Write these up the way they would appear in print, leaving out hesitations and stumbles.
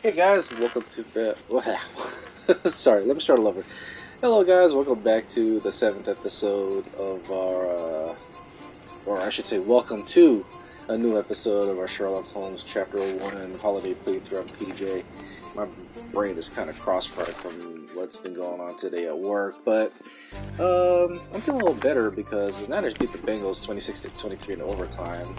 Hey guys, welcome to sorry, let me start all over. Hello guys, welcome back to the 7th episode of our, or I should say welcome to a new episode of our Sherlock Holmes Chapter 1 Holiday Playthrough on PJ. My brain is kind of cross-fried from what's been going on today at work, but I'm feeling a little better because the Niners beat the Bengals 26-23 in overtime.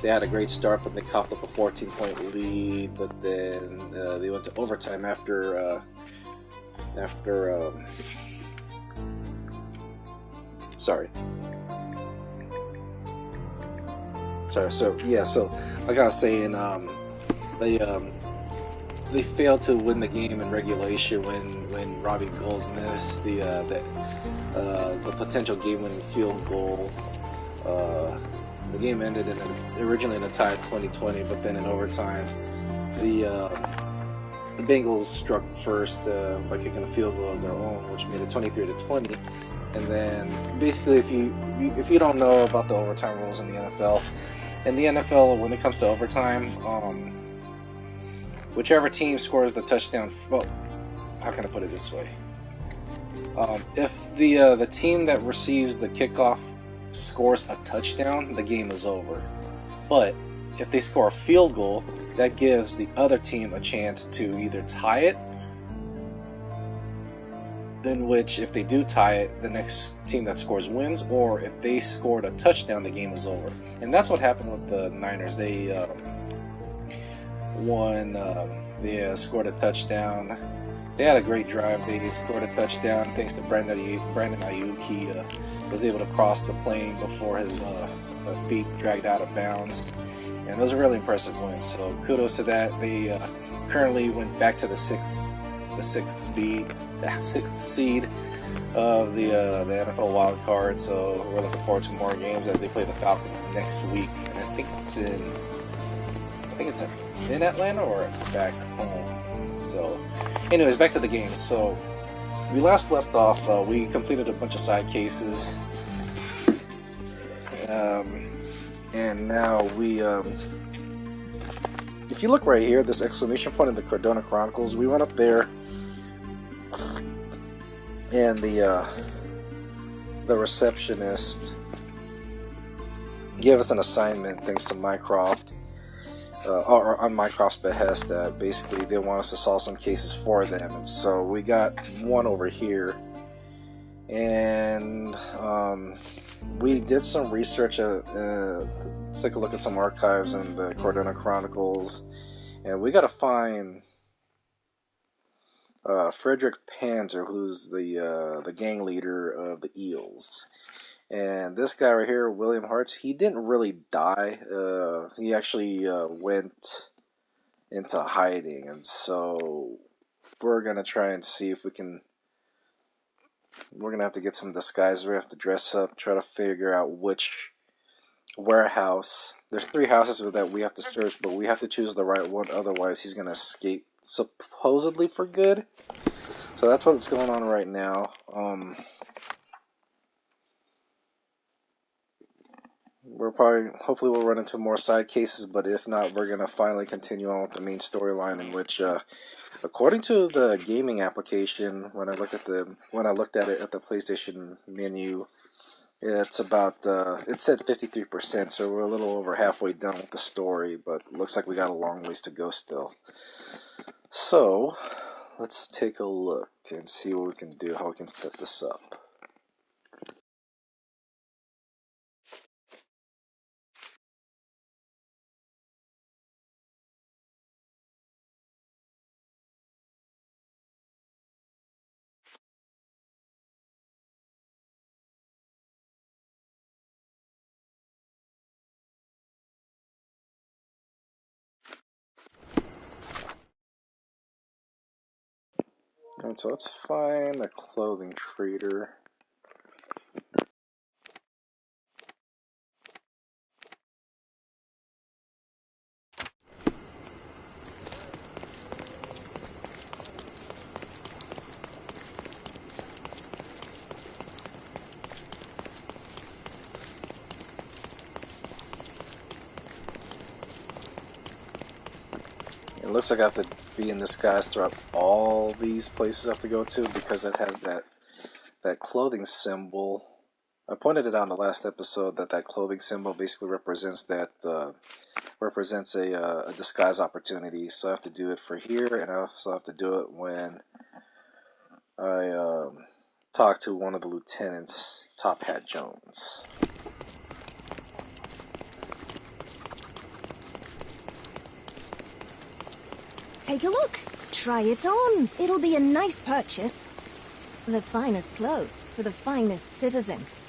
They had a great start, but they coughed up a 14-point lead. But then they went to overtime after sorry. So yeah, so like I was saying, they failed to win the game in regulation when Robbie Gould missed the potential game-winning field goal. The game ended originally in a tie 20-20, but then in overtime, the Bengals struck first by kicking a field goal of their own, which made it 23-20. And then, basically, if you don't know about the overtime rules in the NFL, when it comes to overtime, whichever team scores the touchdown, well, how can I put it this way? If the team that receives the kickoff scores a touchdown, the game is over. But if they score a field goal, that gives the other team a chance to either tie it, in which if they do tie it, the next team that scores wins, or if they scored a touchdown, the game is over. And that's what happened with the Niners. They won, they scored a touchdown. They had a great drive. They scored a touchdown thanks to Brandon Ayuk. He was able to cross the plane before his feet dragged out of bounds. And it was a really impressive win. So kudos to that. They currently went back to the sixth seed of the NFL wild card. So we're looking forward to more games as they play the Falcons next week. And I think it's in Atlanta or back home. So, anyways, back to the game. So, we last left off, we completed a bunch of side cases. And now we, if you look right here, this exclamation point in the Cordona Chronicles, we went up there, and the receptionist gave us an assignment thanks to Mycroft. Or on Mycroft's behest, that basically they want us to solve some cases for them, and so we got one over here, and we did some research to take a look at some archives in the Cordona Chronicles, and we got to find Frederick Panzer, who's the gang leader of the Eels. And this guy right here, William Hartz, he didn't really die. He actually went into hiding, and so we're gonna try and see if we can. We're gonna have to get some disguises. We have to dress up, try to figure out which warehouse. There's 3 houses that we have to search, but we have to choose the right one. Otherwise, he's gonna escape supposedly for good. So that's what's going on right now. Hopefully we'll run into more side cases, but if not, we're going to finally continue on with the main storyline, in which, according to the gaming application, when I looked at it at the PlayStation menu, it's about, it said 53%, so we're a little over halfway done with the story, but it looks like we got a long ways to go still. So, let's take a look and see what we can do, how we can set this up. Alright, so let's find a clothing trader. looks like I have to be in disguise throughout all these places I have to go to because it has that clothing symbol. I pointed it out in the last episode that clothing symbol basically represents a disguise opportunity. So I have to do it for here, and I also have to do it when I talk to one of the lieutenants, Top Hat Jones. Take a look. Try it on. It'll be a nice purchase. The finest clothes for the finest citizens.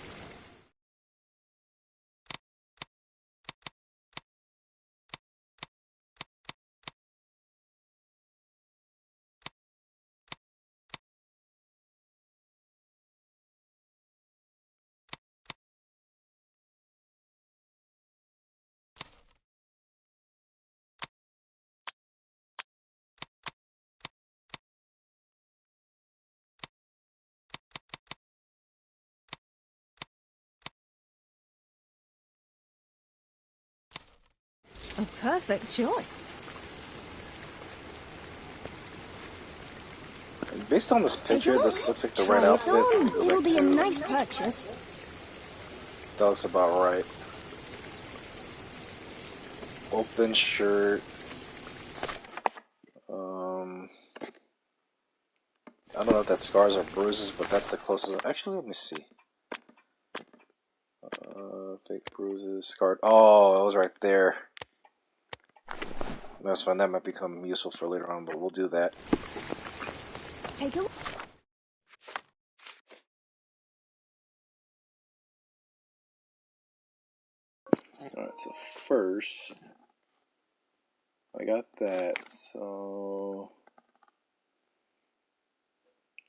A perfect choice. Based on this picture, this looks like the right outfit. It'll be a nice purchase. That looks about right. Open shirt. I don't know if that's scars or bruises, but that's the closest. Actually, let me see. Fake bruises, scarred. Oh, it was right there. That's fine. That might become useful for later on, but we'll do that. Take a look. Alright, so first, I got that, so...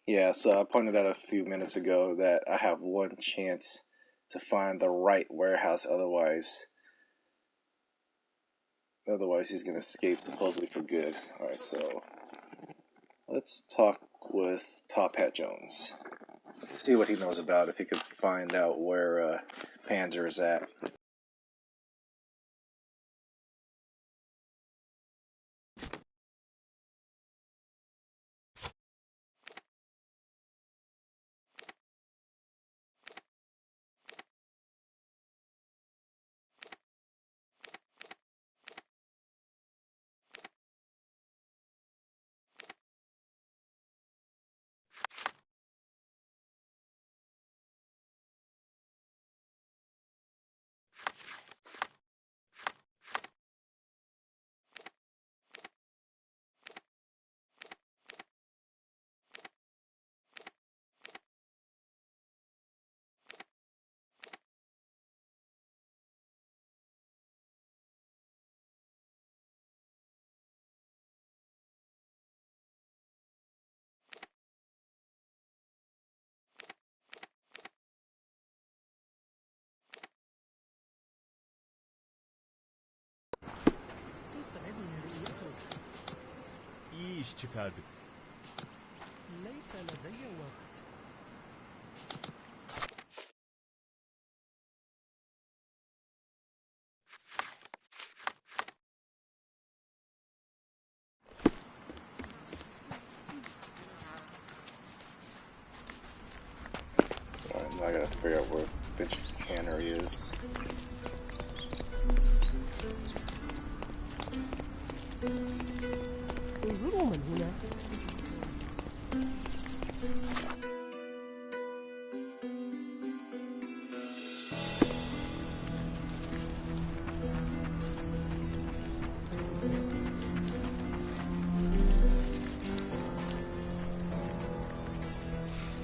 Yeah, so I pointed out a few minutes ago that I have one chance to find the right warehouse, otherwise he's going to escape supposedly for good. Alright, so let's talk with Top Hat Jones. See what he knows about, if he could find out where Panzer is at. İyi iş çıkardık. Alright, now I gotta figure out where the cannery is.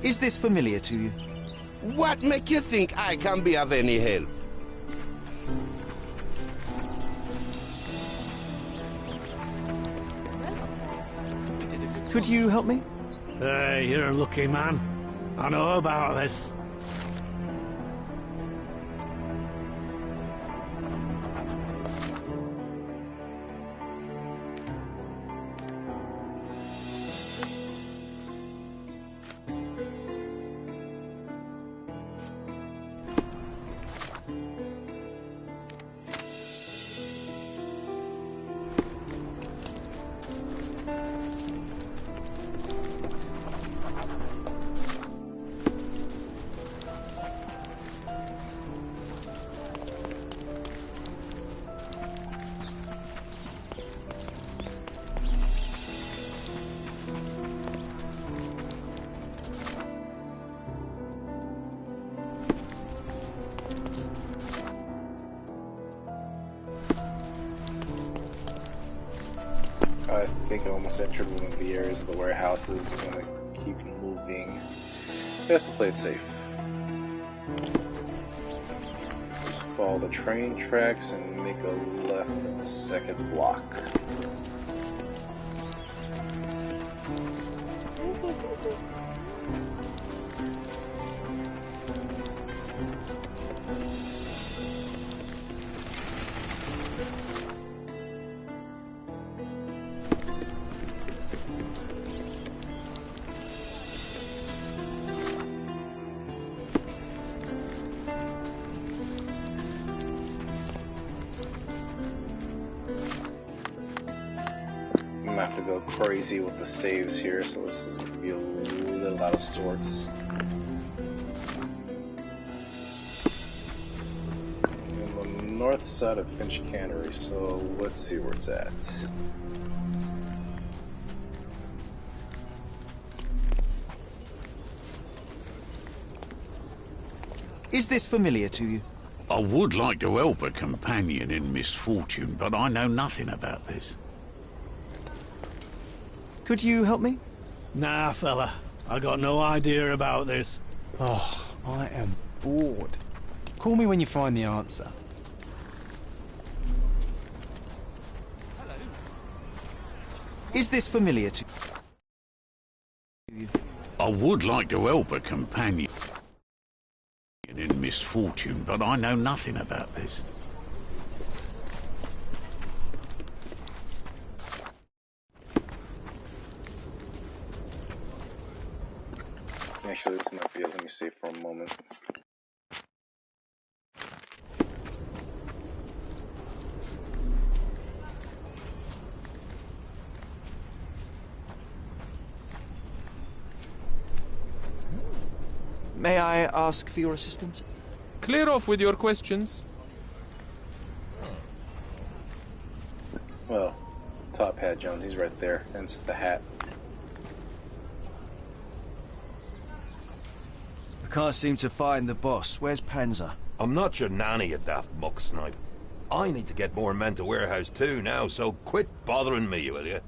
Is this familiar to you? What make you think I can be of any help? Could you help me? Hey, you're a lucky man. I know about this. I think I almost entered one of the areas of the warehouses. I'm gonna keep moving just to play it safe. Just follow the train tracks and make a left in the second block. I'm gonna have to go crazy with the saves here, so this is gonna be a little out of sorts. On the north side of Finch Cannery, so let's see where it's at. Is this familiar to you? I would like to help a companion in misfortune, but I know nothing about this. Could you help me? Nah, fella. I got no idea about this. Oh, I am bored. Call me when you find the answer. Is this familiar to you? I would like to help a companion in misfortune, but I know nothing about this. Actually, this might be it. Let me save for a moment. May I ask for your assistance? Clear off with your questions. Well, Top Hat Jones, he's right there. Hence the hat. I can't seem to find the boss. Where's Panzer? I'm not your nanny, you daft muck snipe. I need to get more men to warehouse too now, so quit bothering me, will you?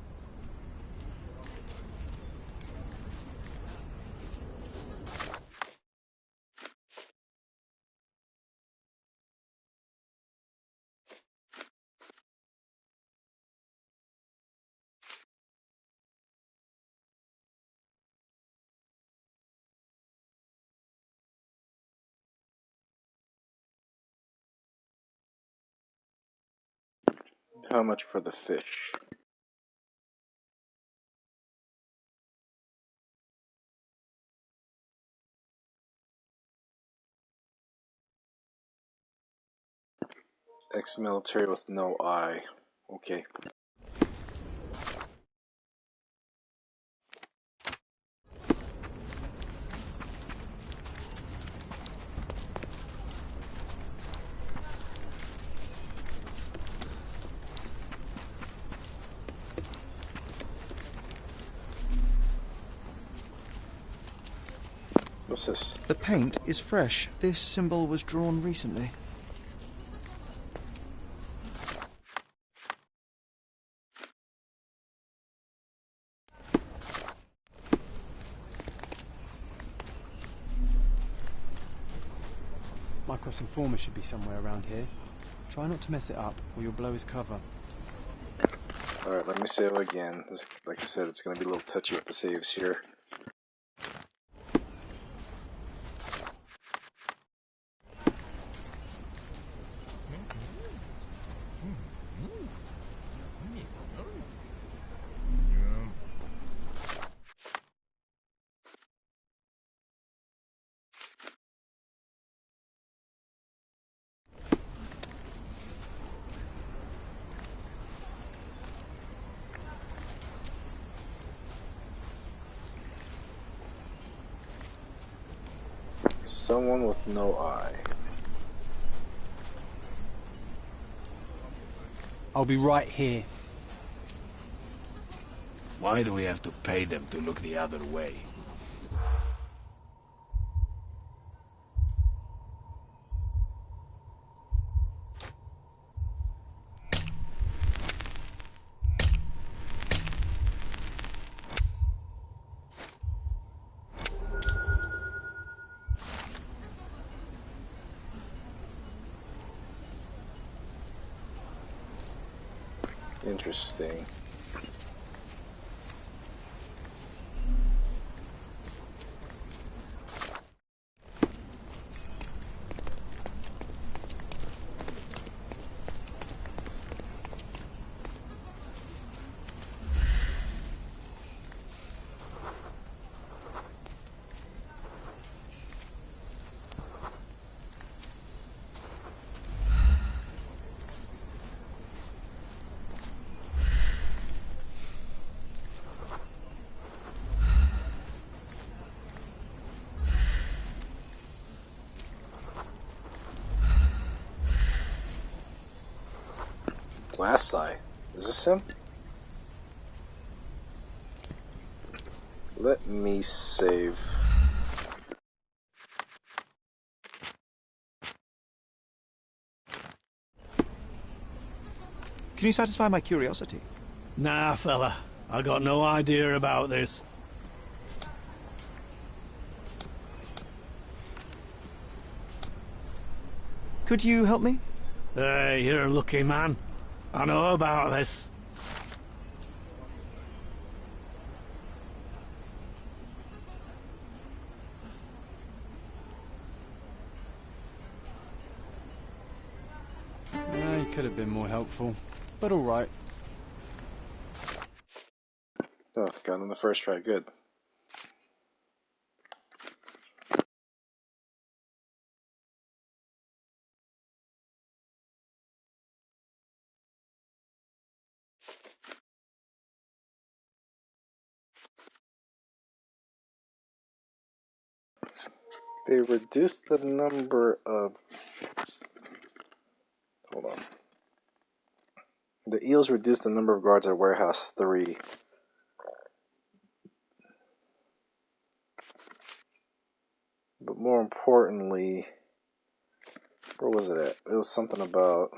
How much for the fish? Ex-military with no eye. Okay. What's this? The paint is fresh. This symbol was drawn recently. My crossing former should be somewhere around here. Try not to mess it up, or you'll blow his cover. Alright, let me save again. This, like I said, it's going to be a little touchy with the saves here. Someone with no eye. I'll be right here. Why do we have to pay them to look the other way? Interesting. Glass eye. Is this him? Let me save. Can you satisfy my curiosity? Nah, fella. I got no idea about this. Could you help me? Hey, you're a lucky man. I know about this. Yeah, he could have been more helpful, but all right. Oh, got him the first try. Good. They reduced the number of... Hold on. The eels reduced the number of guards at warehouse 3. But more importantly, where was it at? It was something about...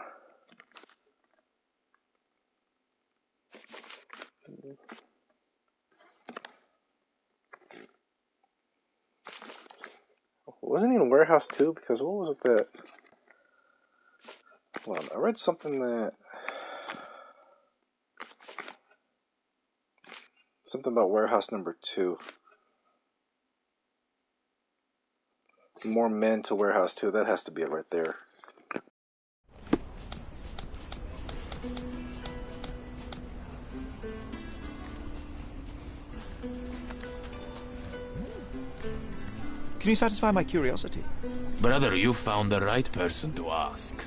Wasn't it in warehouse 2? Because what was it that... Hold on, I read something that... Something about warehouse number 2. More men to warehouse 2. That has to be it right there. Can you satisfy my curiosity? Brother, you found the right person to ask.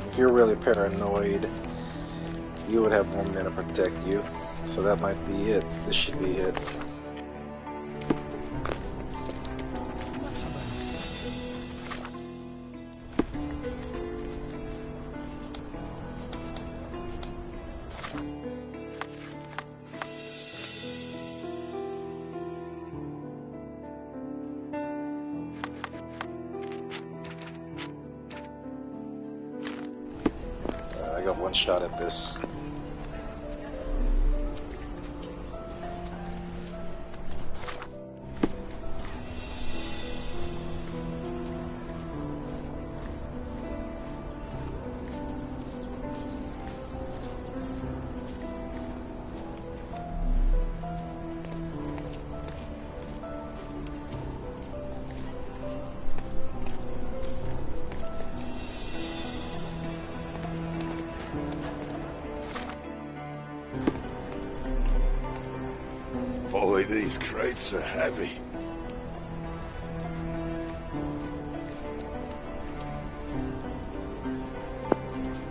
If you're really paranoid, you would have more men to protect you. So that might be it. This should be it. I got one shot at this. Boy, these crates are heavy.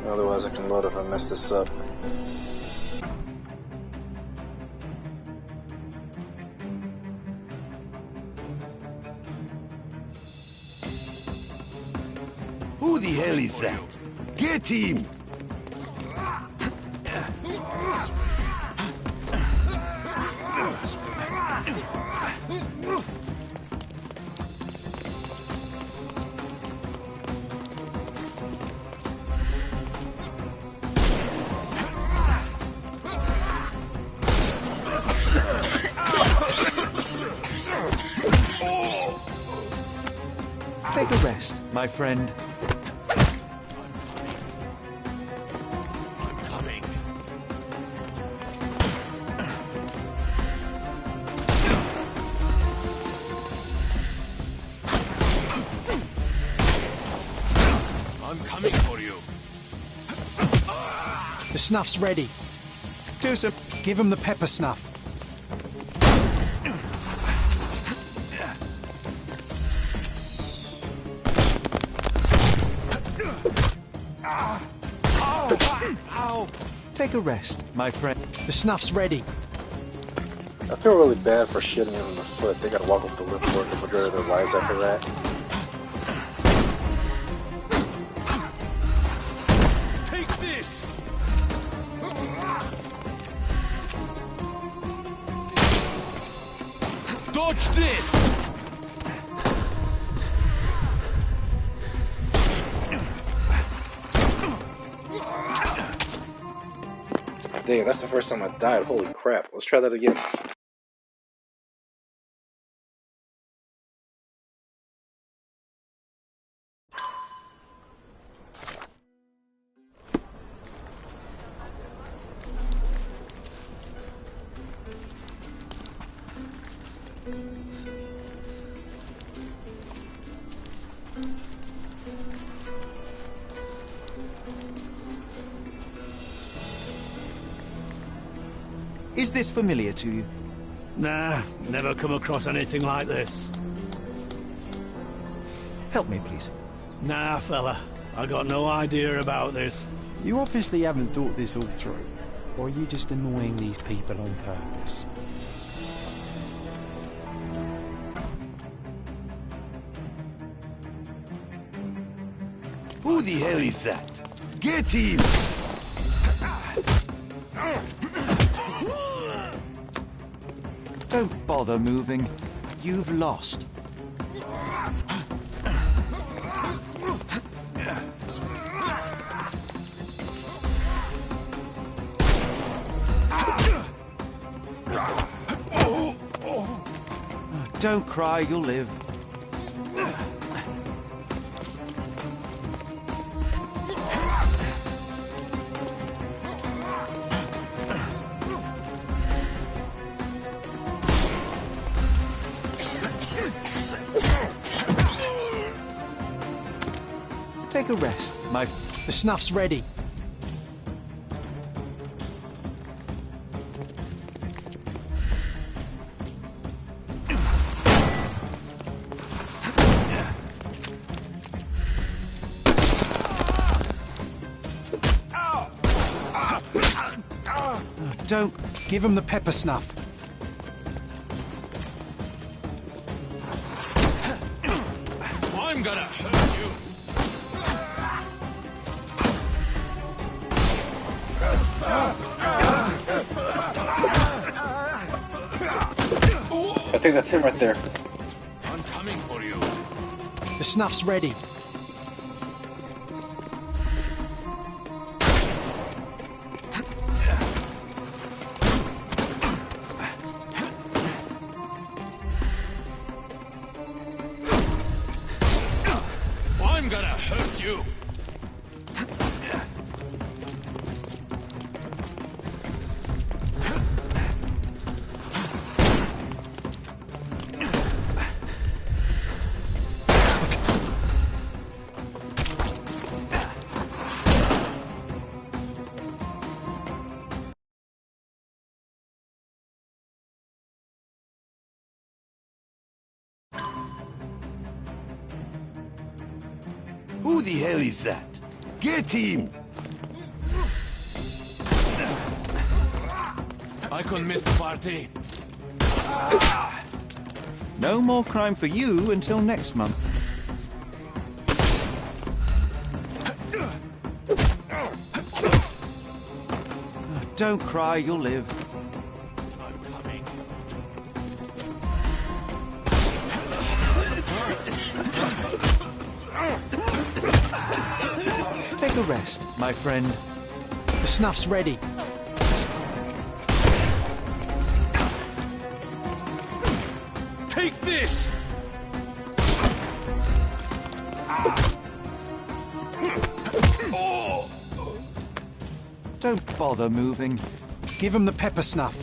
Otherwise I can load if I mess this up. Who the hell is that? Get him! Take a rest, my friend. I'm coming. I'm coming for you. The snuff's ready. Do some. Give him the pepper snuff. Take a rest, my friend. The snuff's ready. I feel really bad for shooting him in the foot. They gotta walk up the lip for the majority of their lives after that. Take this! Dodge this! Dang, that's the first time I died. Holy crap. Let's try that again. Is this familiar to you? Nah, never come across anything like this. Help me, please. Nah, fella. I got no idea about this. You obviously haven't thought this all through. Or are you just annoying these people on purpose? Who the hell is that? Get him! Don't bother moving. You've lost. Don't cry, you'll live. Take a rest, my... The snuff's ready. Don't give him the pepper snuff. I'm gonna hurt you. I think that's him right there. I'm coming for you. The snuff's ready. I'm gonna hurt you. Who the hell is that? Get him! I can miss the party. No more crime for you until next month. Don't cry, you'll live. I'm coming. Take a rest, my friend. The snuff's ready. Take this! Don't bother moving. Give him the pepper snuff.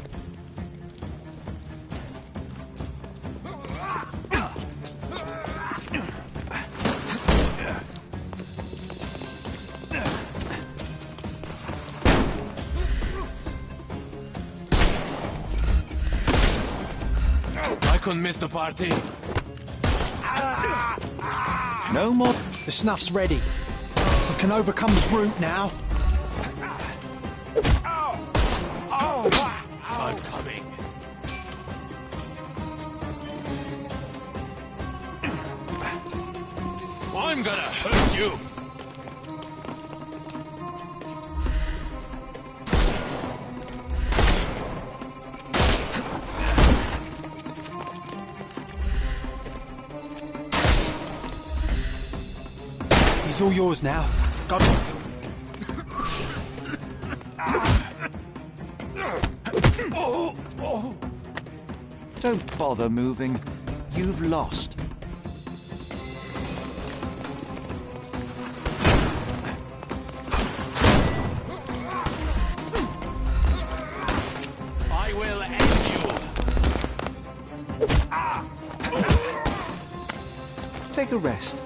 I couldn't miss the party. No more. The snuff's ready. We can overcome the brute now. I'm coming. I'm gonna hurt you. He's all yours now. Got him. Don't bother moving. You've lost. I will end you. Take a rest.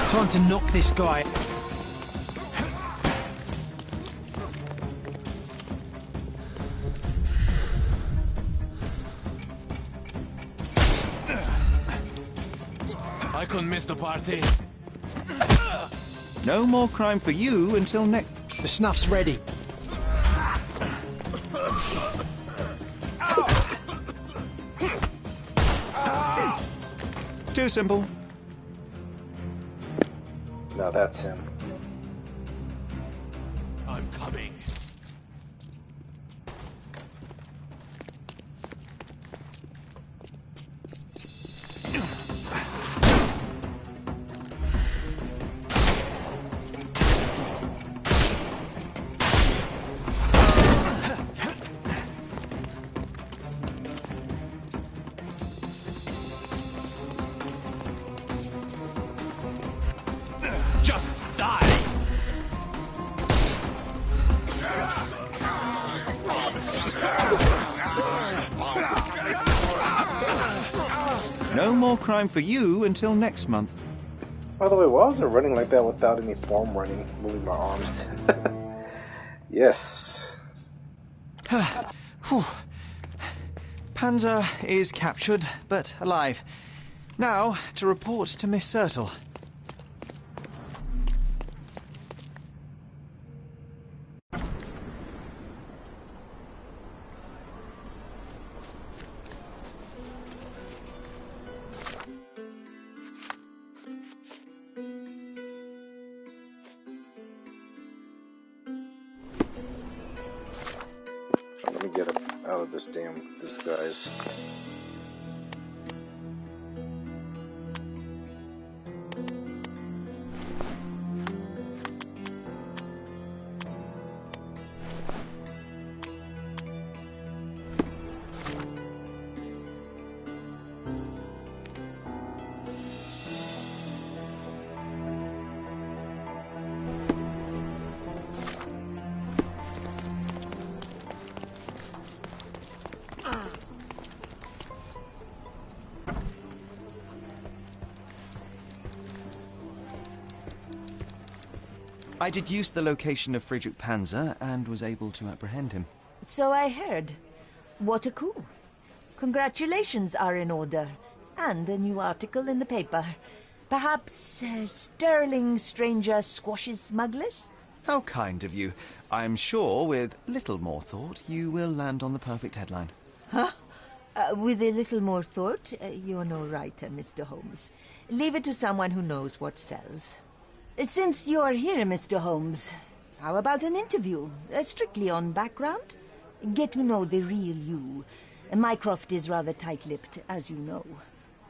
Time to knock this guy. I couldn't miss the party. No more crime for you until next. The snuff's ready. Too simple. Now that's him. I'm coming. Just die! No more crime for you until next month. By the way, why was it running like that without any form running, moving my arms? Yes. Whew. Panzer is captured, but alive. Now, to report to Miss Sertle. Let me get out of this damn disguise. I deduced the location of Friedrich Panzer and was able to apprehend him. So I heard. What a coup. Congratulations are in order. And a new article in the paper. Perhaps sterling stranger squashes smugglers? How kind of you. I'm sure with little more thought you will land on the perfect headline. Huh? With a little more thought, you're no writer, Mr. Holmes. Leave it to someone who knows what sells. Since you're here, Mr. Holmes, how about an interview? Strictly on background? Get to know the real you. Mycroft is rather tight-lipped, as you know.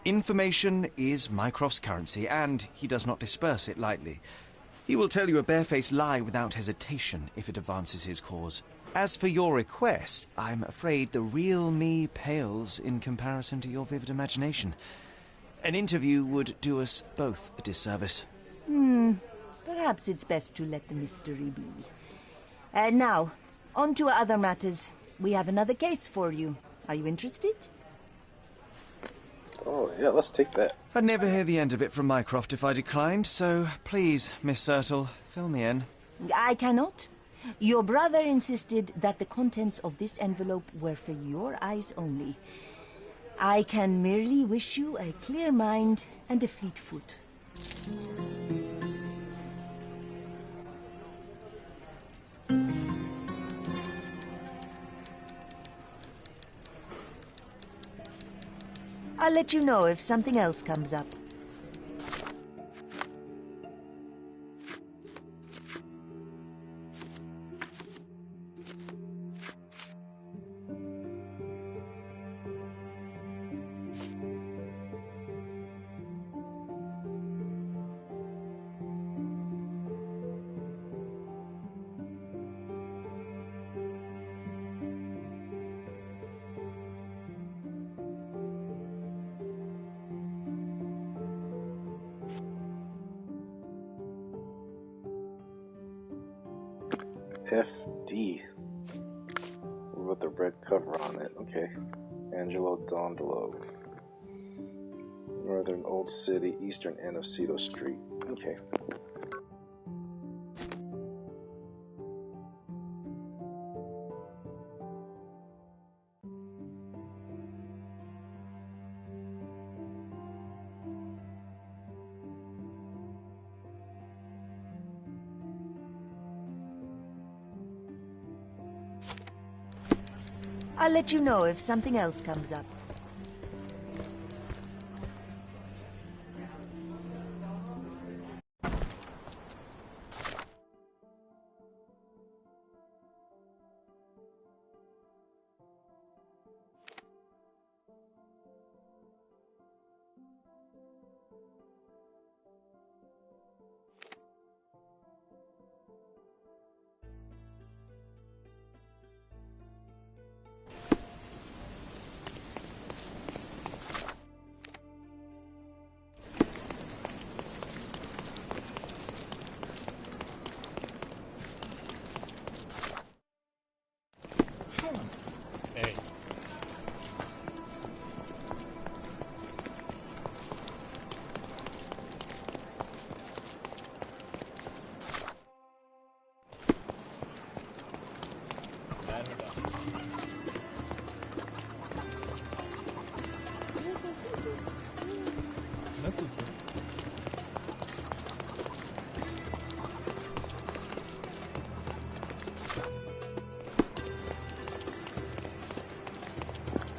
Information is Mycroft's currency, and he does not disperse it lightly. He will tell you a barefaced lie without hesitation if it advances his cause. As for your request, I'm afraid the real me pales in comparison to your vivid imagination. An interview would do us both a disservice. Perhaps it's best to let the mystery be. Now, on to other matters. We have another case for you. Are you interested? Oh, yeah, let's take that. I'd never hear the end of it from Mycroft if I declined, so please, Miss Sertle, fill me in. I cannot. Your brother insisted that the contents of this envelope were for your eyes only. I can merely wish you a clear mind and a fleet foot. I'll let you know if something else comes up. FD with the red cover on it. Okay. Angelo Dondolo. Northern Old City, eastern end of Cito Street. Okay. I'll let you know if something else comes up.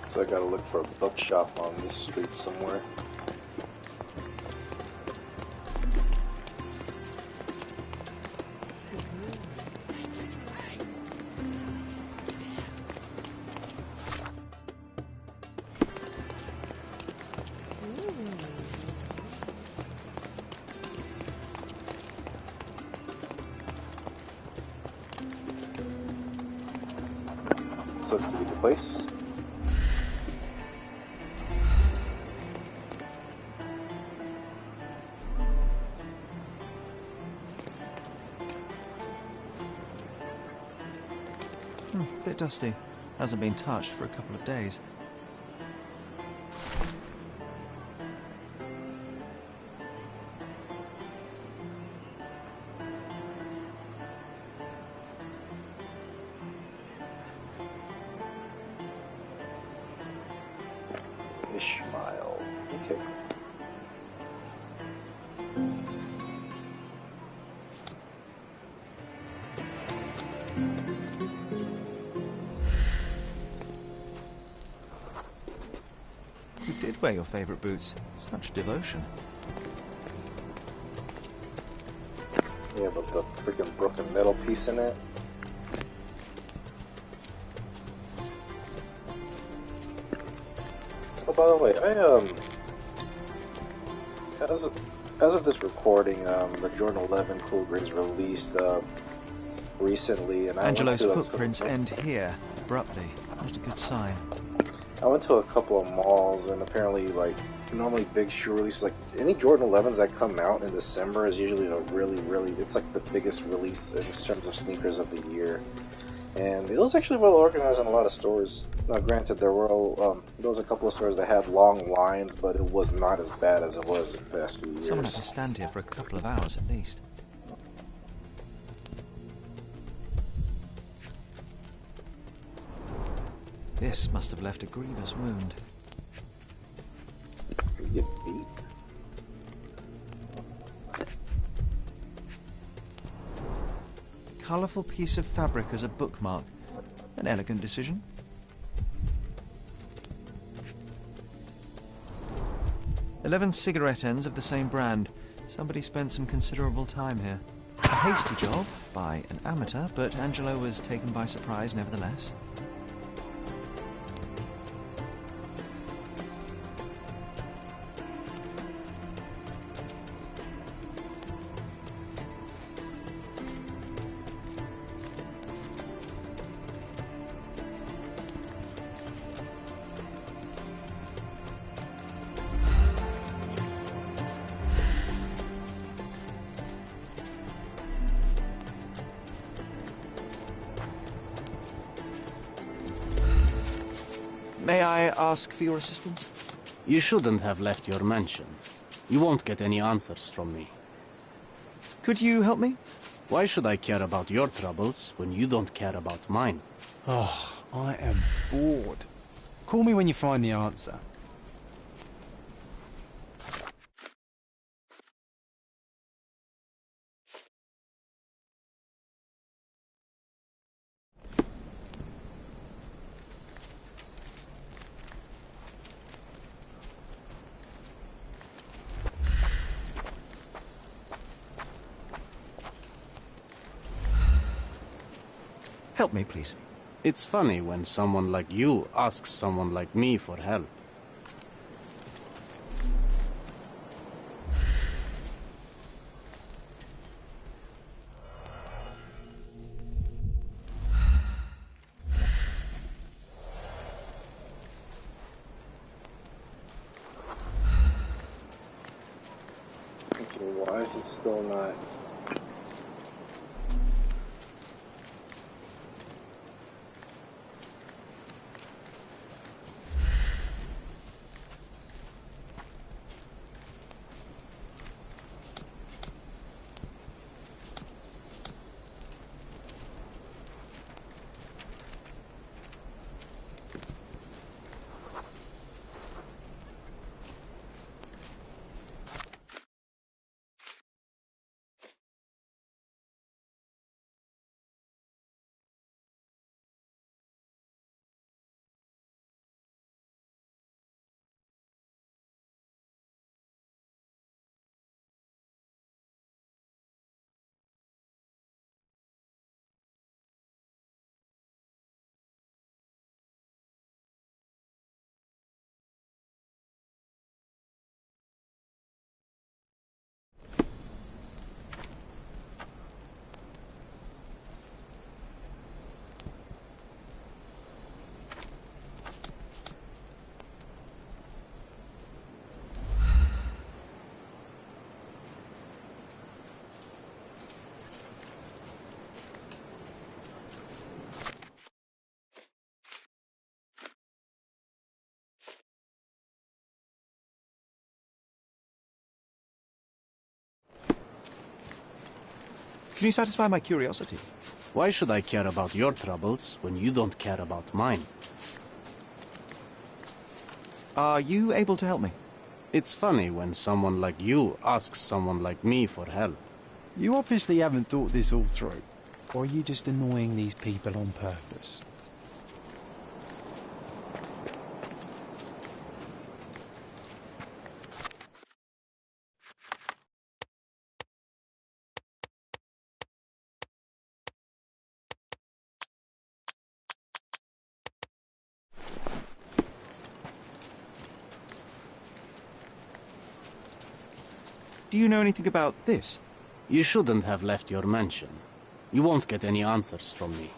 So I gotta look for a bookshop on this street somewhere. This looks to be the place. Bit dusty. Hasn't been touched for a couple of days. Ishmael. Okay. did wear your favorite boots. Such devotion. Yeah, but the freaking broken metal piece in it. Oh, by the way, as of this recording, the Jordan 11 Cool Grizz released recently, and Angelo's footprints end here, abruptly. Not a good sign. I went to a couple of malls, and apparently, like, normally big shoe releases, like, any Jordan 11s that come out in December is usually a really, it's like the biggest release in terms of sneakers of the year. And it was actually well organized in a lot of stores. Now, granted, there was a couple of stores that had long lines, but it was not as bad as it was in the past few years. Someone had to stand here for a couple of hours at least. This must have left a grievous wound. You get beat? Colourful piece of fabric as a bookmark. An elegant decision. "11 cigarette ends of the same brand. Somebody spent some considerable time here. A hasty job by an amateur, but Angelo was taken by surprise nevertheless. May I ask for your assistance? You shouldn't have left your mansion. You won't get any answers from me. Could you help me? Why should I care about your troubles when you don't care about mine? Oh, I am bored. Call me when you find the answer. Help me, please. It's funny when someone like you asks someone like me for help. Okay, why is it still not... Can you satisfy my curiosity? Why should I care about your troubles when you don't care about mine? Are you able to help me? It's funny when someone like you asks someone like me for help. You obviously haven't thought this all through. Or are you just annoying these people on purpose? Do you know anything about this? You shouldn't have left your mansion. You won't get any answers from me.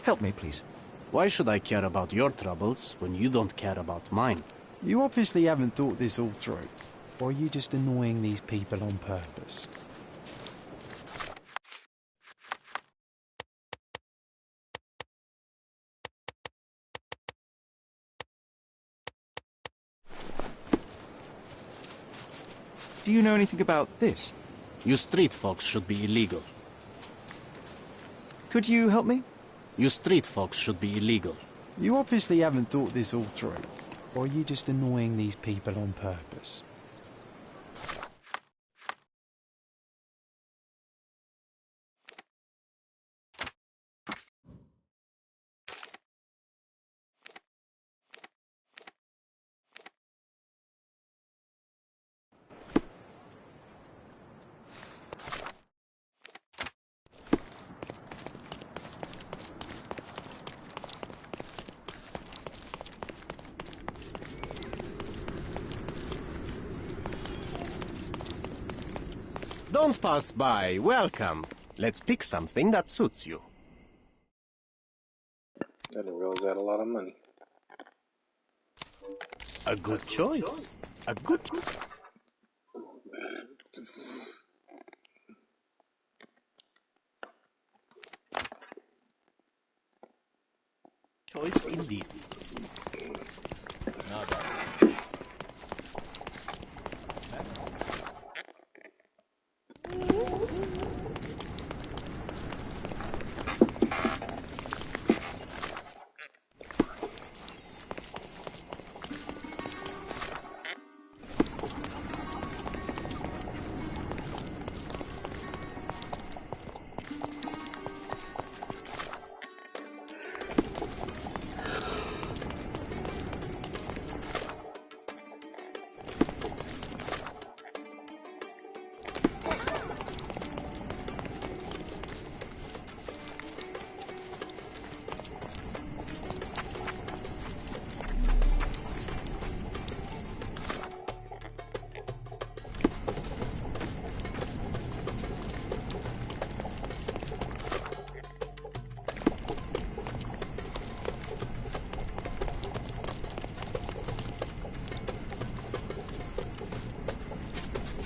Help me, please. Why should I care about your troubles when you don't care about mine? You obviously haven't thought this all through. Or are you just annoying these people on purpose? Do you know anything about this? You street folks should be illegal. Could you help me? You street folks should be illegal. You obviously haven't thought this all through. Or are you just annoying these people on purpose? Don't pass by. Welcome. Let's pick something that suits you. I didn't realize I had a lot of money. A good choice. A good... choice indeed.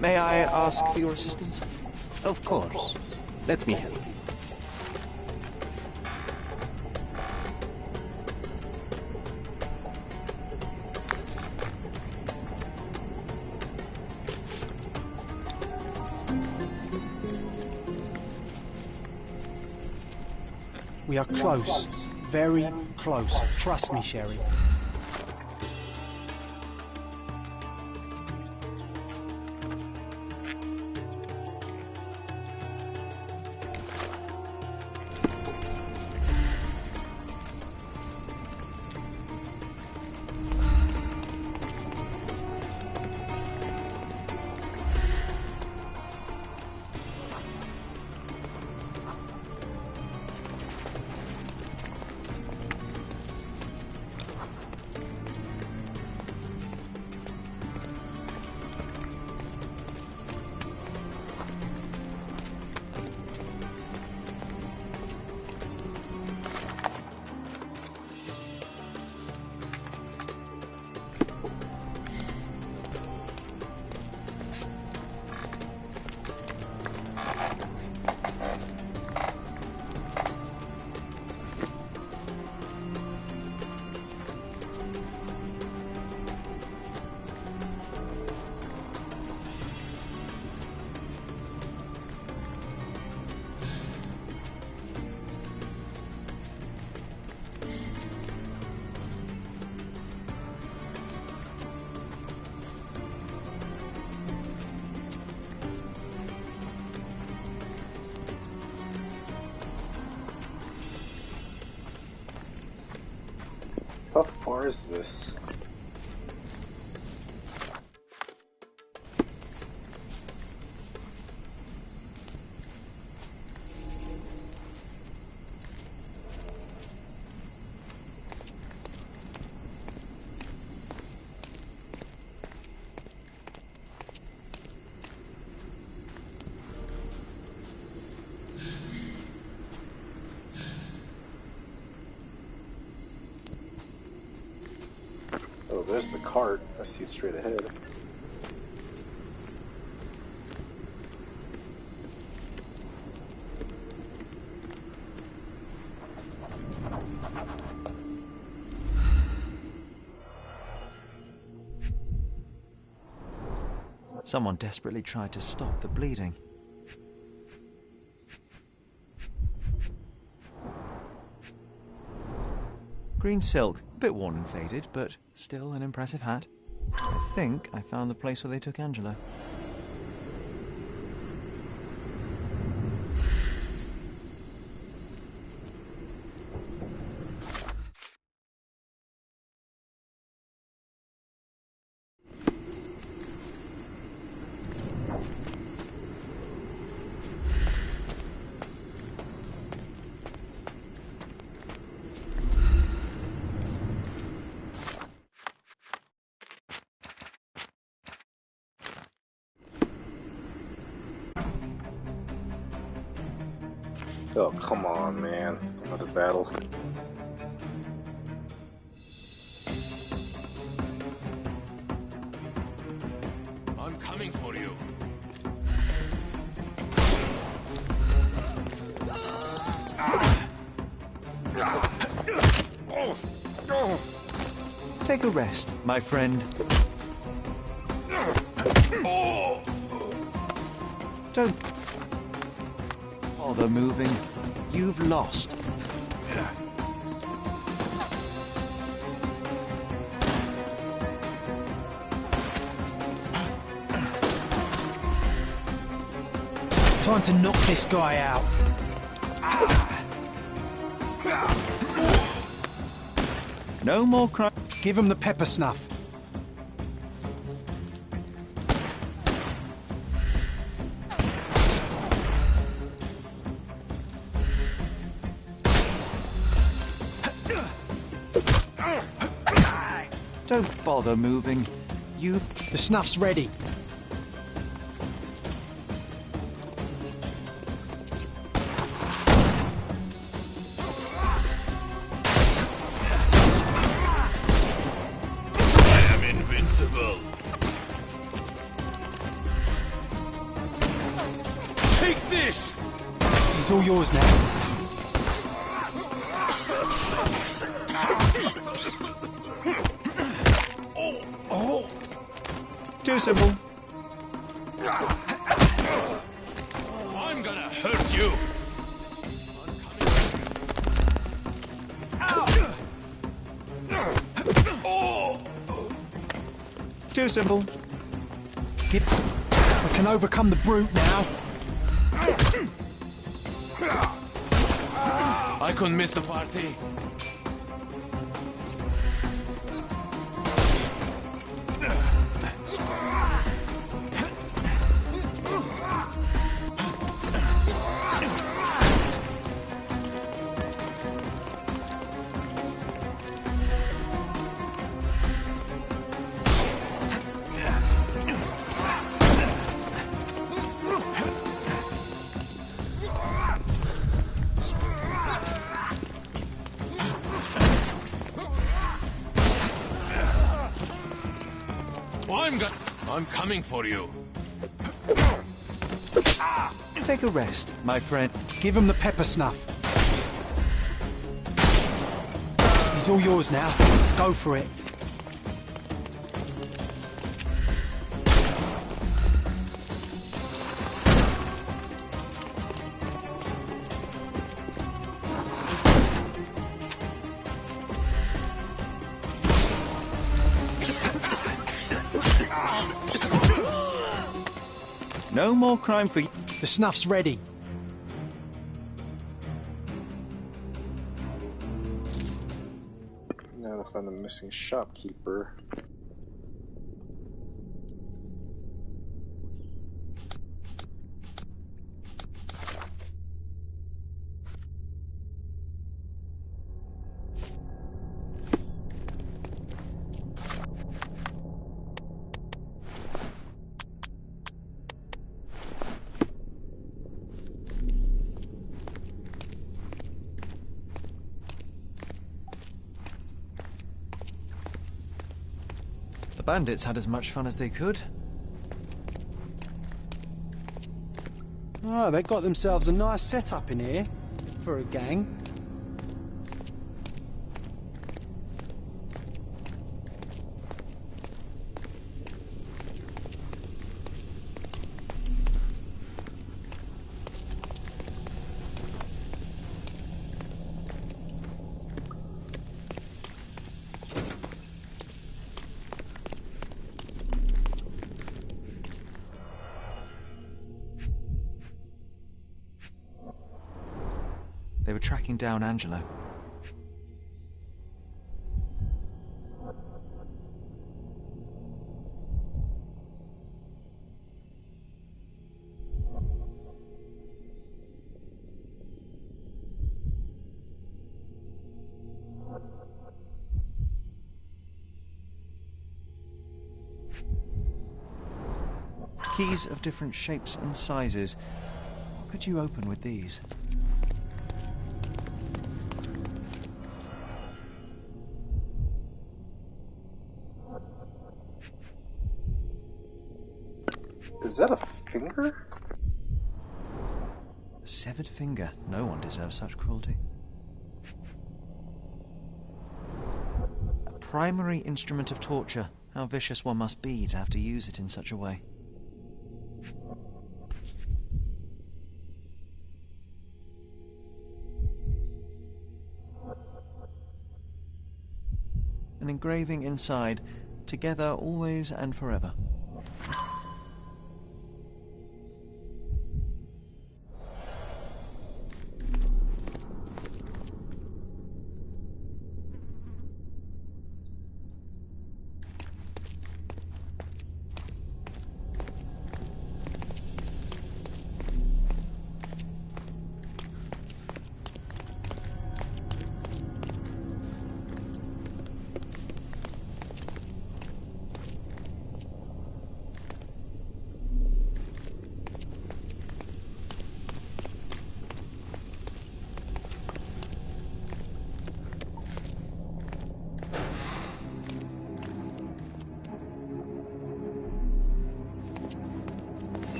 May I ask for your assistance? Of course. Let me help you. We are close. Very close. Trust me, Sherry. How far is this? there's the cart. I see it straight ahead. Someone desperately tried to stop the bleeding. Green silk, a bit worn and faded, but still an impressive hat. I think I found the place where they took Angela. Oh, come on, man. Another battle. I'm coming for you. Take a rest, my friend. Don't bother moving. You've lost. Time to knock this guy out. No more crime. Give him the pepper snuff. Don't bother moving. The snuff's ready. I am invincible. Take this! He's all yours now. Too simple. I'm gonna hurt you. Too simple. We can overcome the brute now. I couldn't miss the party. I'm coming for you. Take a rest, my friend. Give him the pepper snuff. He's all yours now. Go for it. No more crime for you. The snuff's ready. Now to find the missing shopkeeper. bandits had as much fun as they could. Oh, they got themselves a nice setup in here. For a gang. They were tracking down Angelo. Keys of different shapes and sizes. What could you open with these? Is that a finger? A severed finger. No one deserves such cruelty. A primary instrument of torture. How vicious one must be to have to use it in such a way. An engraving inside. Together always and forever.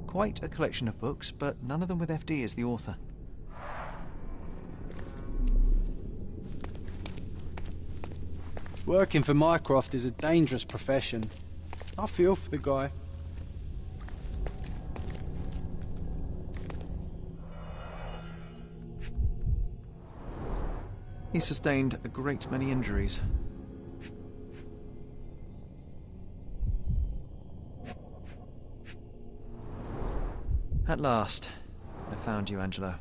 Quite a collection of books, but none of them with FD as the author. Working for Mycroft is a dangerous profession. I feel for the guy. He sustained a great many injuries. At last, I found you, Angelo.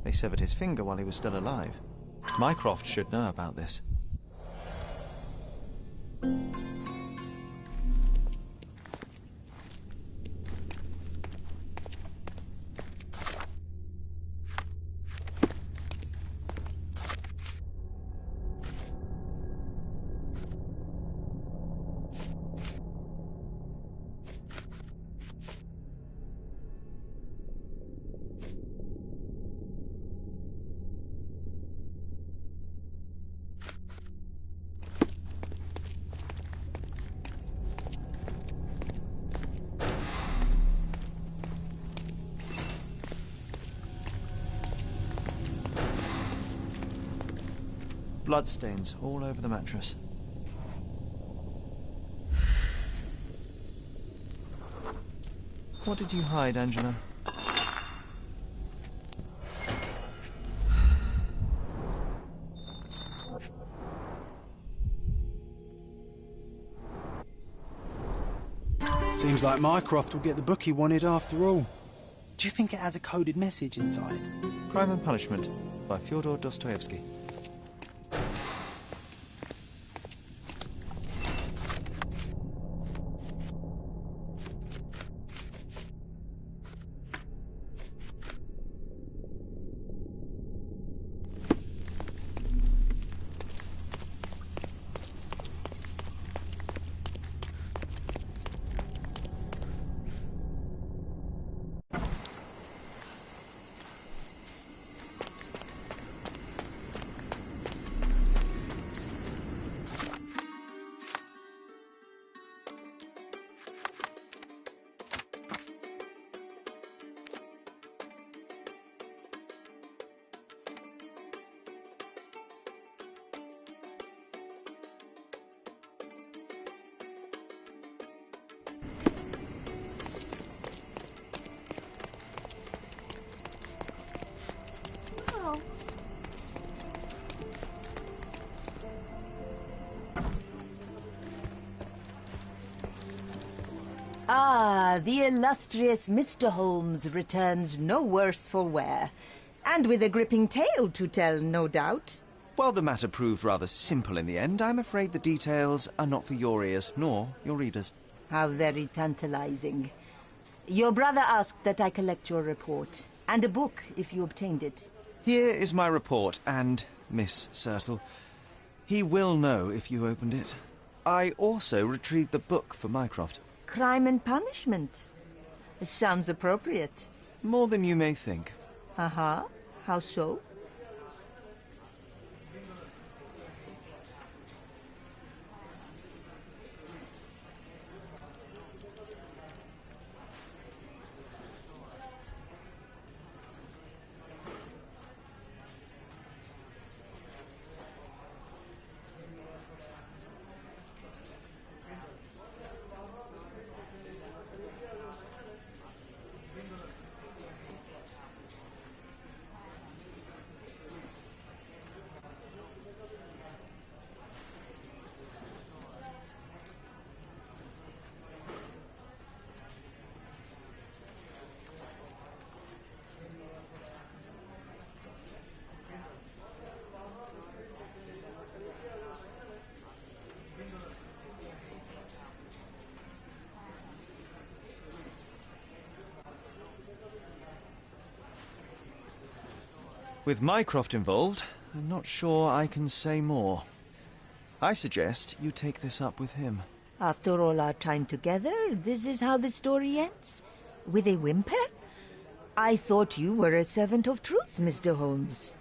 They severed his finger while he was still alive. Mycroft should know about this. Bloodstains all over the mattress. What did you hide, Angela? Seems like Mycroft will get the book he wanted after all. Do you think it has a coded message inside? Crime and Punishment by Fyodor Dostoevsky. The illustrious Mr. Holmes returns no worse for wear. And with a gripping tale to tell, no doubt. While the matter proved rather simple in the end, I'm afraid the details are not for your ears, nor your readers. How very tantalizing. Your brother asked that I collect your report, and a book, if you obtained it. Here is my report, and Miss Sertle. He will know if you opened it. I also retrieved the book for Mycroft. Crime and Punishment. Sounds appropriate. More than you may think. Uh-huh. How so? With Mycroft involved, I'm not sure I can say more. I suggest you take this up with him. After all our time together, this is how the story ends? With a whimper? I thought you were a servant of truth, Mr. Holmes.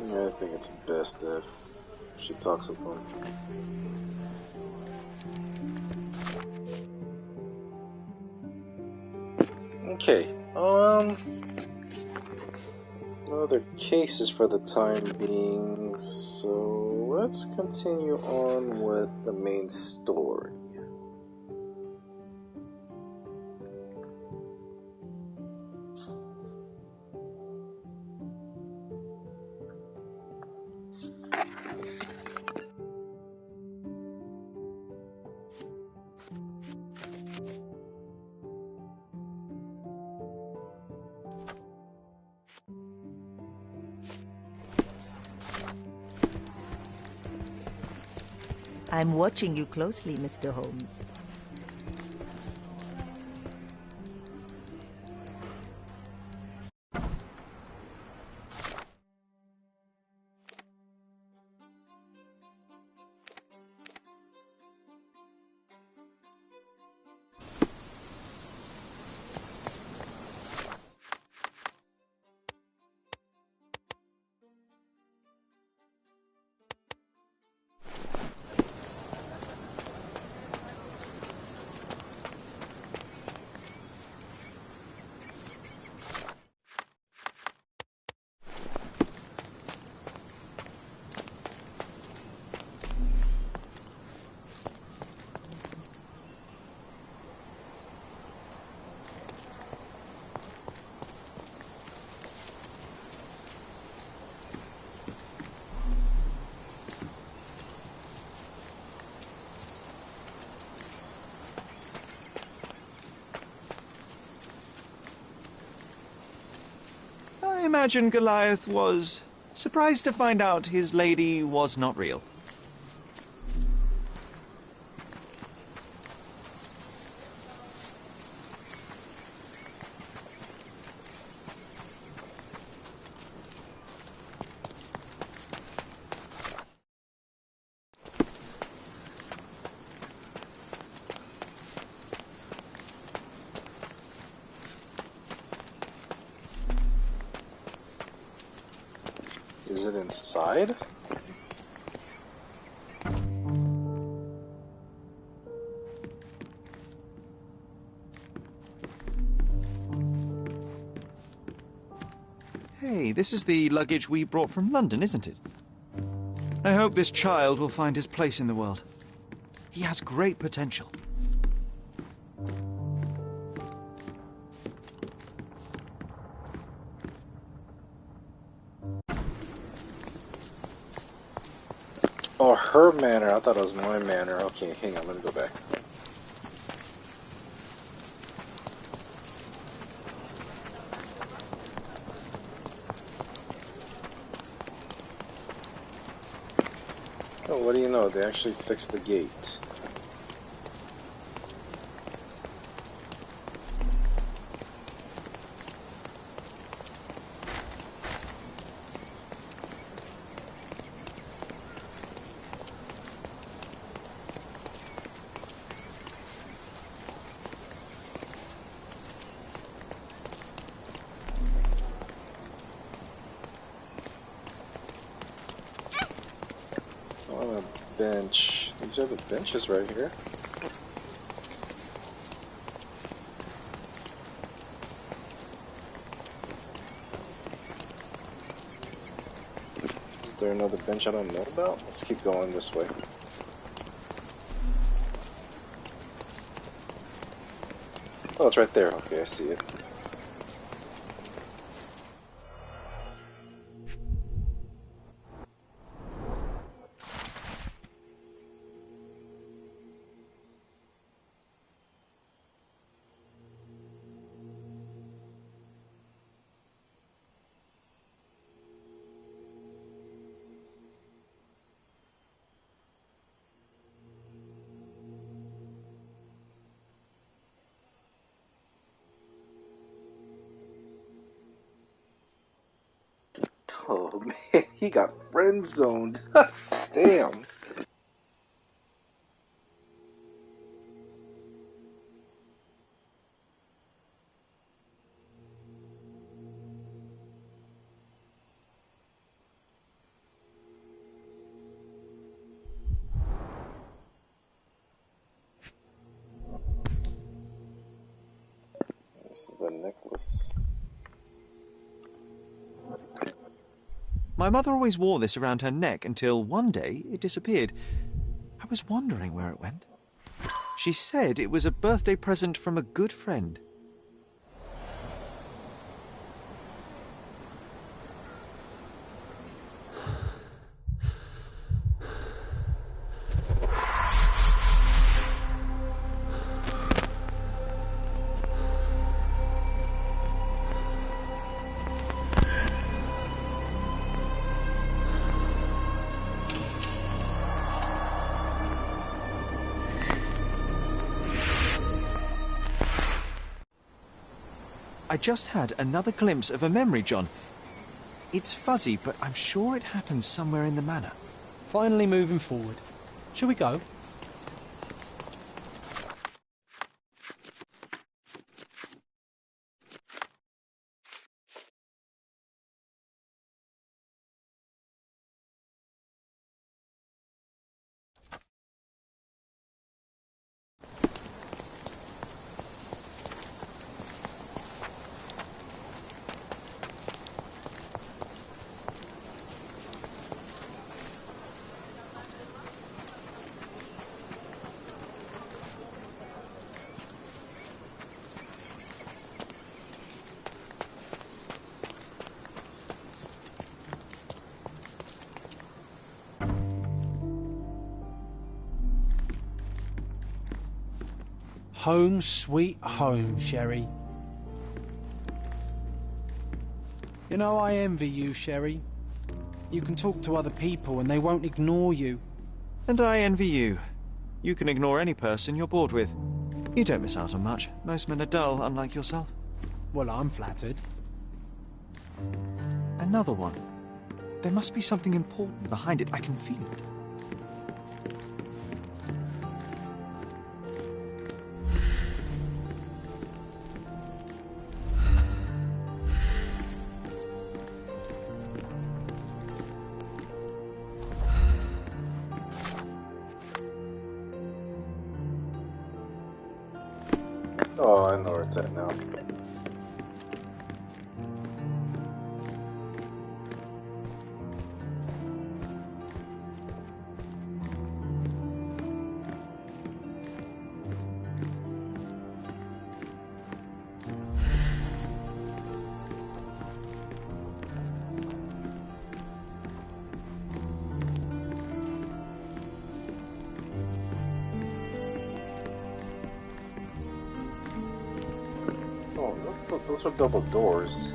I think it's best if she talks with him. Okay, no other cases for the time being, so let's continue on with the main story. I'm watching you closely, Mr. Holmes. I imagine Goliath was surprised to find out his lady was not real. Is it inside? Hey, this is the luggage we brought from London, isn't it? I hope this child will find his place in the world. He has great potential. Oh, her manor. I thought it was my manor. Okay, hang on. Let me go back. Oh, what do you know? They actually fixed the gate. On a bench. These are the benches right here. Is there another bench I don't know about? Let's keep going this way. Oh, it's right there. Okay, I see it. Oh man, he got friend zoned. Damn. This is the necklace. My mother always wore this around her neck until one day it disappeared. I was wondering where it went. She said it was a birthday present from a good friend. I just had another glimpse of a memory, John. It's fuzzy, but I'm sure it happens somewhere in the manor. Finally moving forward. Shall we go? Home sweet home, Sherry. You know, I envy you, Sherry. You can talk to other people and they won't ignore you. And I envy you. You can ignore any person you're bored with. You don't miss out on much. Most men are dull, unlike yourself. Well, I'm flattered. Another one. There must be something important behind it. I can feel it. Oh, I know where it's at now. Those are double doors.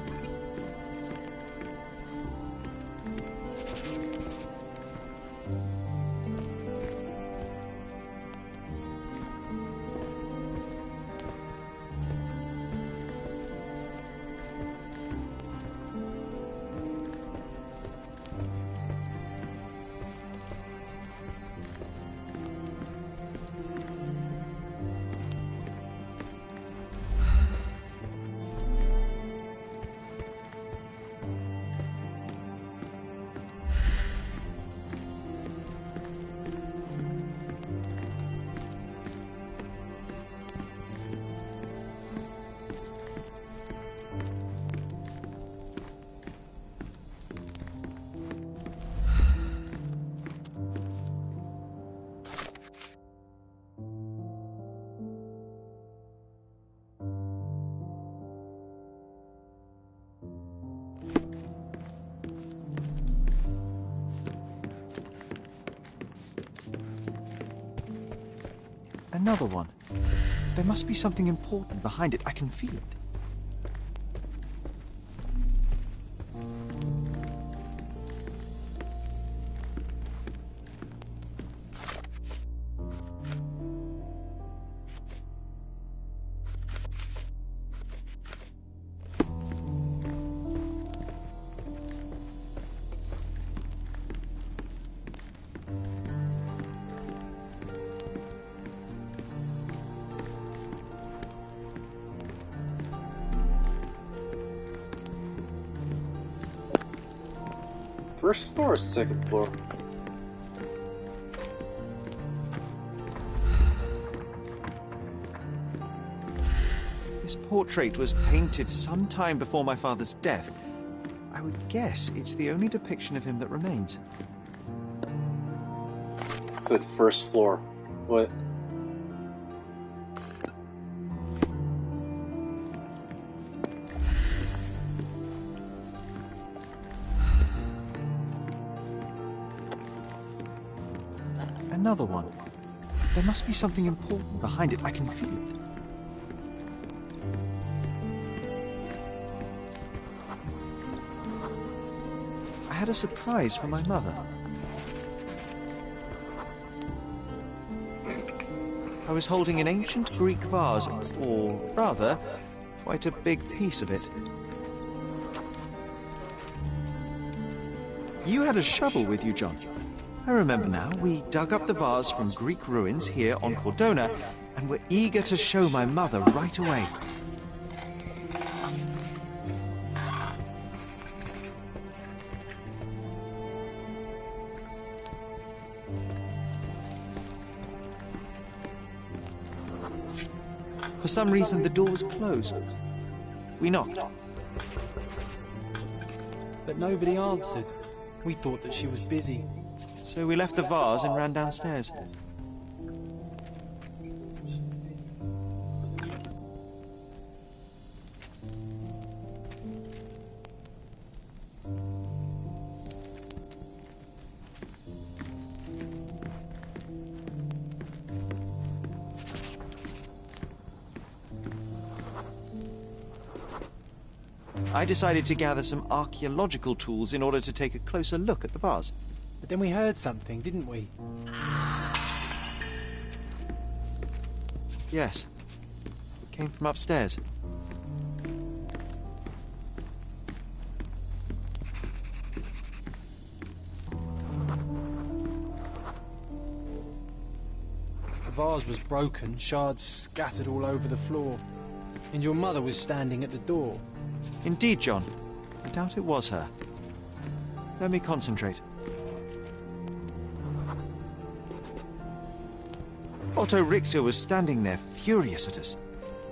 Another one. There must be something important behind it. I can feel it. First floor or second floor? This portrait was painted some time before my father's death. I would guess it's the only depiction of him that remains. Said first floor. What? Another one. There must be something important behind it. I can feel it. I had a surprise for my mother. I was holding an ancient Greek vase, or rather, quite a big piece of it. You had a shovel with you, John. I remember now. We dug up the vase from Greek ruins here on Cordona and were eager to show my mother right away. For some reason, the door was closed. We knocked. But nobody answered. We thought that she was busy. So we left the vase and ran downstairs. I decided to gather some archaeological tools in order to take a closer look at the vase. But then we heard something, didn't we? Yes. It came from upstairs. The vase was broken, shards scattered all over the floor. And your mother was standing at the door. Indeed, John. I doubt it was her. Let me concentrate. Otto Richter was standing there, furious at us.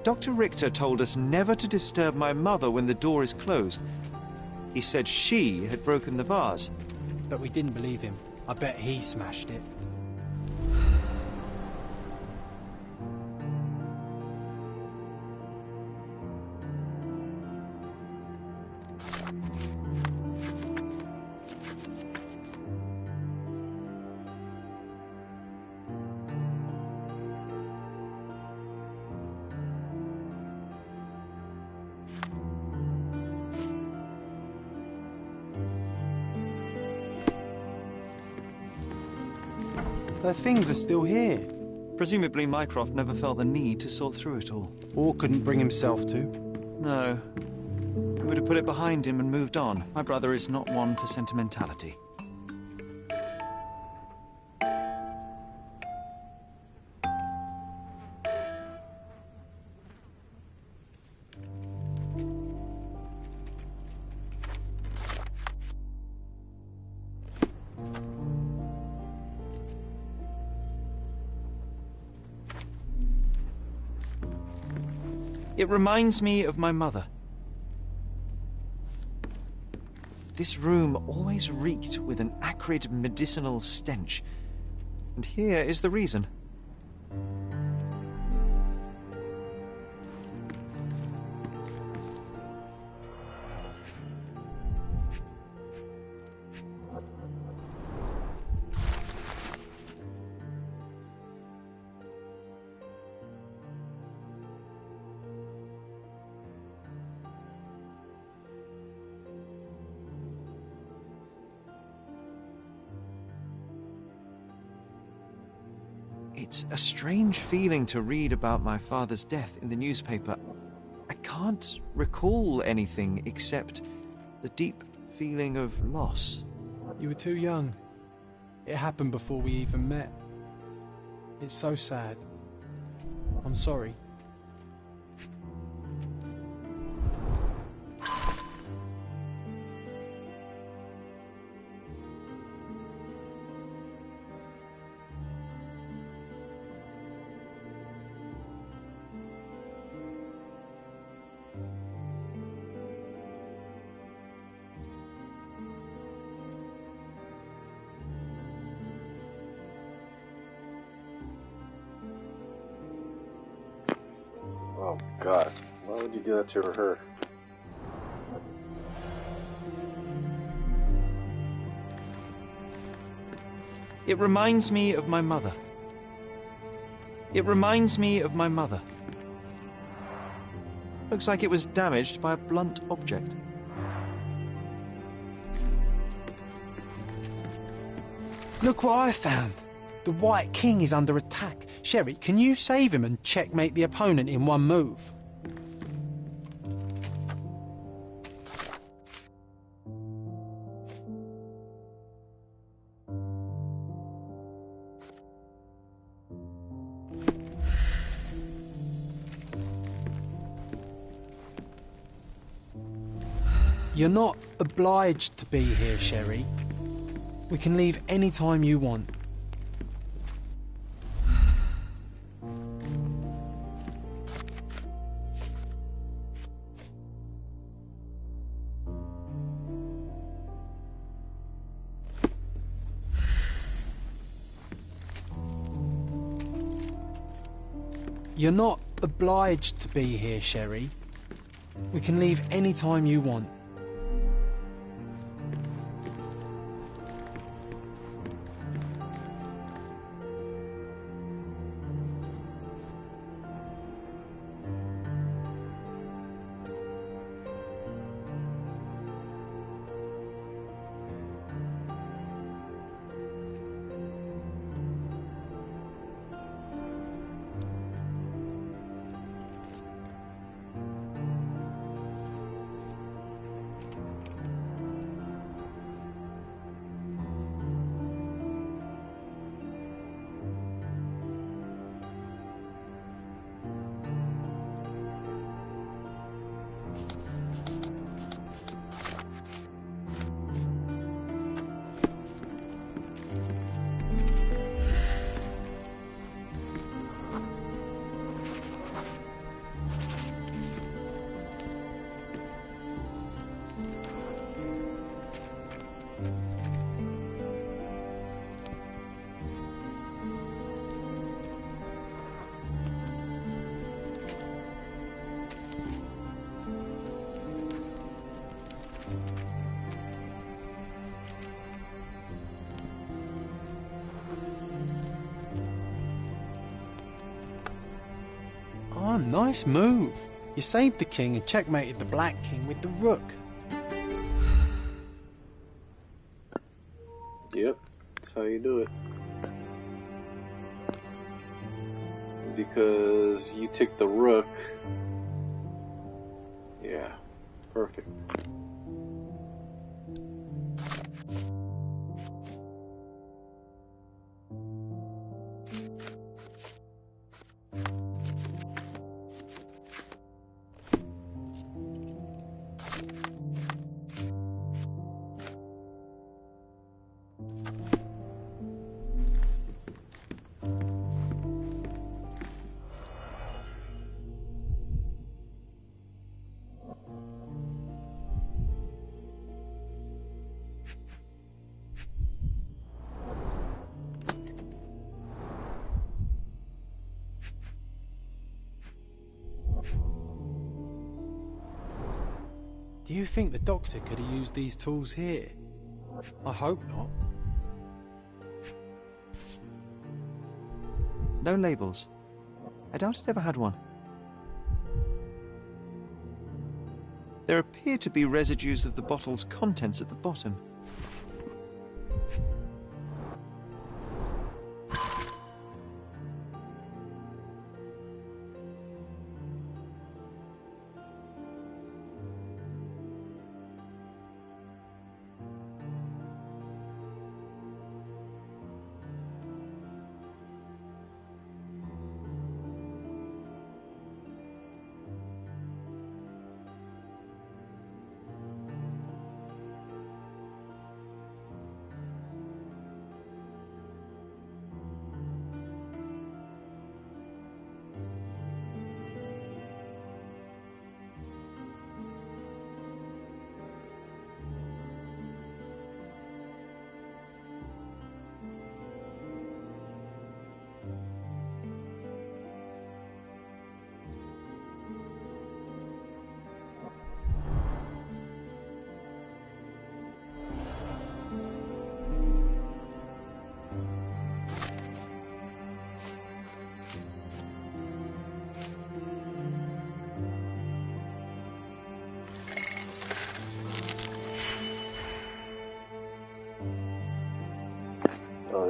Dr. Richter told us never to disturb my mother when the door is closed. He said she had broken the vase. But we didn't believe him. I bet he smashed it. Her things are still here. Presumably Mycroft never felt the need to sort through it all. Or couldn't bring himself to. No. He would have put it behind him and moved on. My brother is not one for sentimentality. It reminds me of my mother. This room always reeked with an acrid medicinal stench. And here is the reason. It's a strange feeling to read about my father's death in the newspaper. I can't recall anything except the deep feeling of loss. You were too young. It happened before we even met. It's so sad. I'm sorry. Oh God, why would you do that to her? It reminds me of my mother. It reminds me of my mother. Looks like it was damaged by a blunt object. Look what I found. The White King is under attack. Sherry, can you save him and checkmate the opponent in one move? You're not obliged to be here, Sherry. We can leave any time you want. You're not obliged to be here, Sherry. We can leave any time you want. Oh, nice move. You saved the king and checkmated the Black King with the rook. Yep, that's how you do it. Because you took the rook. Yeah, perfect. Do you think the doctor could have used these tools here? I hope not. No labels. I doubt it ever had one. There appear to be residues of the bottle's contents at the bottom.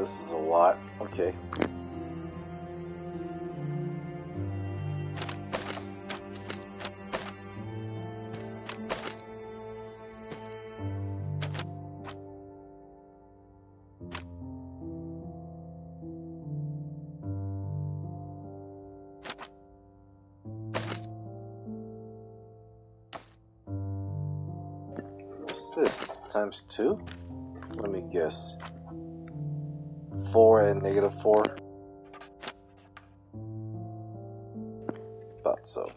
this is a lot. Okay. What's this? Times 2? Let me guess. 4 and -4? Thought so.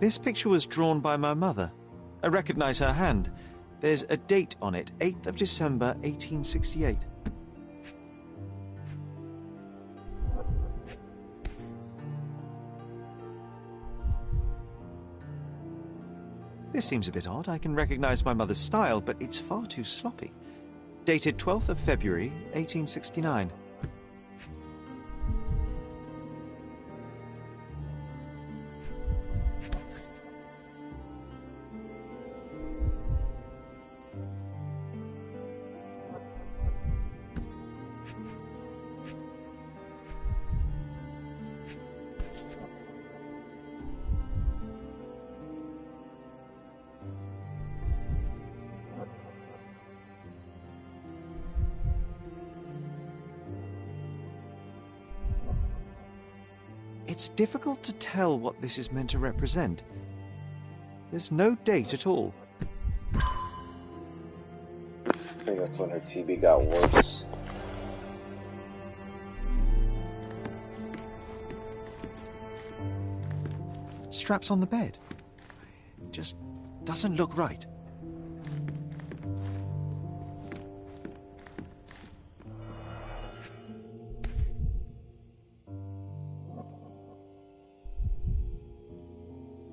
This picture was drawn by my mother. I recognize her hand. There's a date on it, 8th of December, 1868. This seems a bit odd. I can recognize my mother's style, but it's far too sloppy. Dated 12th of February, 1869. It's difficult to tell what this is meant to represent. There's no date at all. I think that's when her TB got worse. Straps on the bed. It just doesn't look right.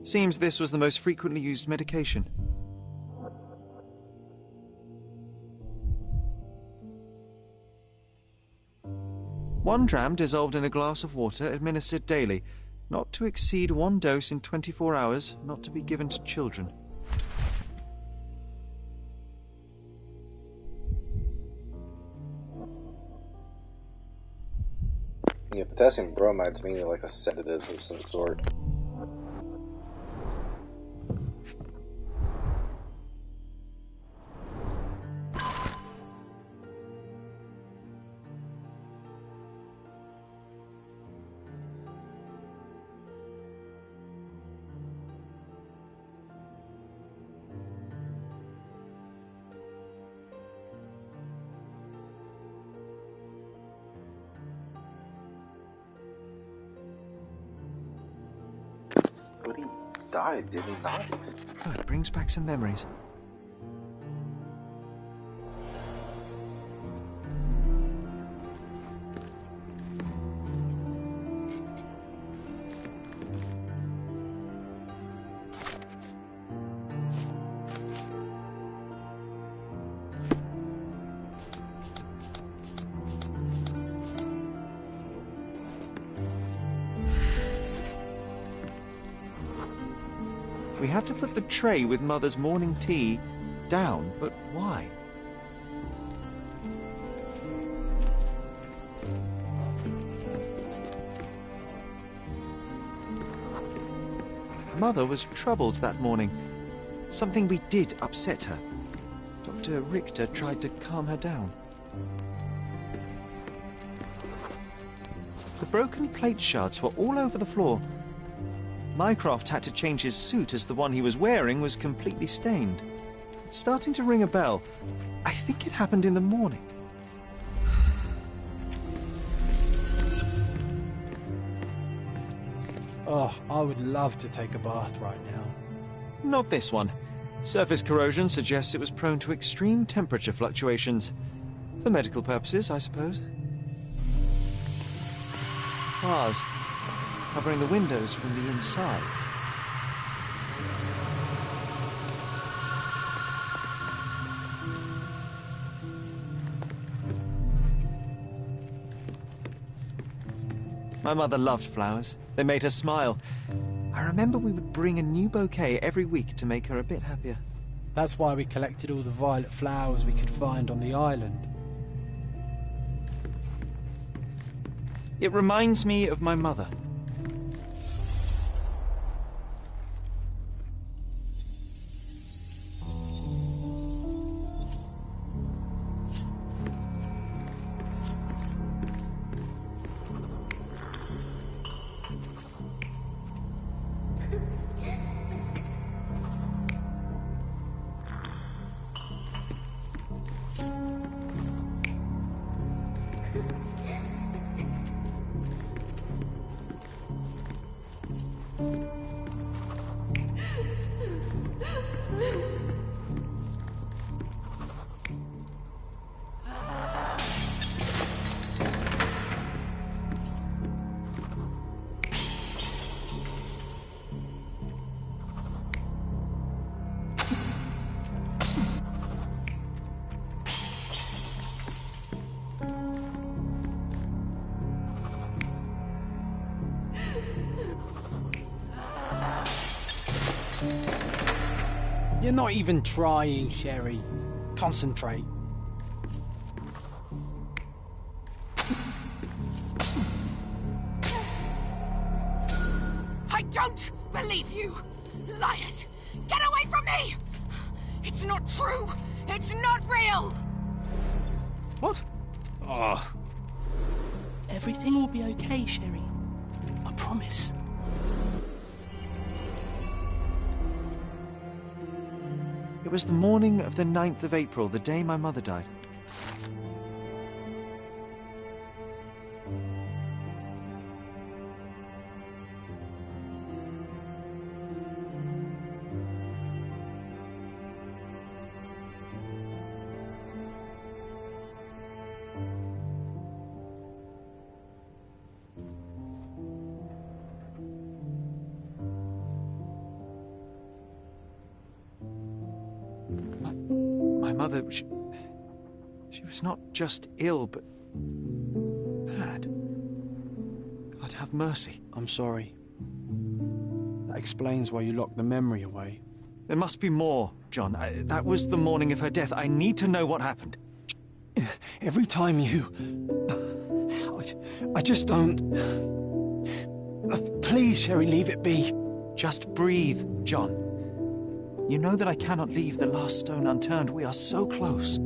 Seems this was the most frequently used medication. One dram dissolved in a glass of water, administered daily. Not to exceed 1 dose in 24 hours, not to be given to children. Yeah, potassium bromide's mainly like a sedative of some sort. But he died, did he not? Oh, it brings back some memories. We had to put the tray with Mother's morning tea down, but why? Mother was troubled that morning. Something we did upset her. Dr. Richter tried to calm her down. The broken plate shards were all over the floor. Mycroft had to change his suit as the one he was wearing was completely stained. It's starting to ring a bell. I think it happened in the morning. Oh, I would love to take a bath right now. Not this one. Surface corrosion suggests it was prone to extreme temperature fluctuations. For medical purposes, I suppose. Bars covering the windows from the inside. My mother loved flowers. They made her smile. I remember we would bring a new bouquet every week to make her a bit happier. That's why we collected all the violet flowers we could find on the island. It reminds me of my mother. You're not even trying, Sherry. Concentrate. I don't believe you! Liars! Get away from me! It's not true! It's not real! What? Oh. Everything will be okay, Sherry. I promise. It was the morning of the 9th of April, the day my mother died. My mother, she was not just ill, but mad. God have mercy. I'm sorry. That explains why you locked the memory away. There must be more, John. That was the morning of her death. I need to know what happened. Every time you... I just don't... Please, Sherry, leave it be. Just breathe, John. You know that I cannot leave the last stone unturned. We are so close.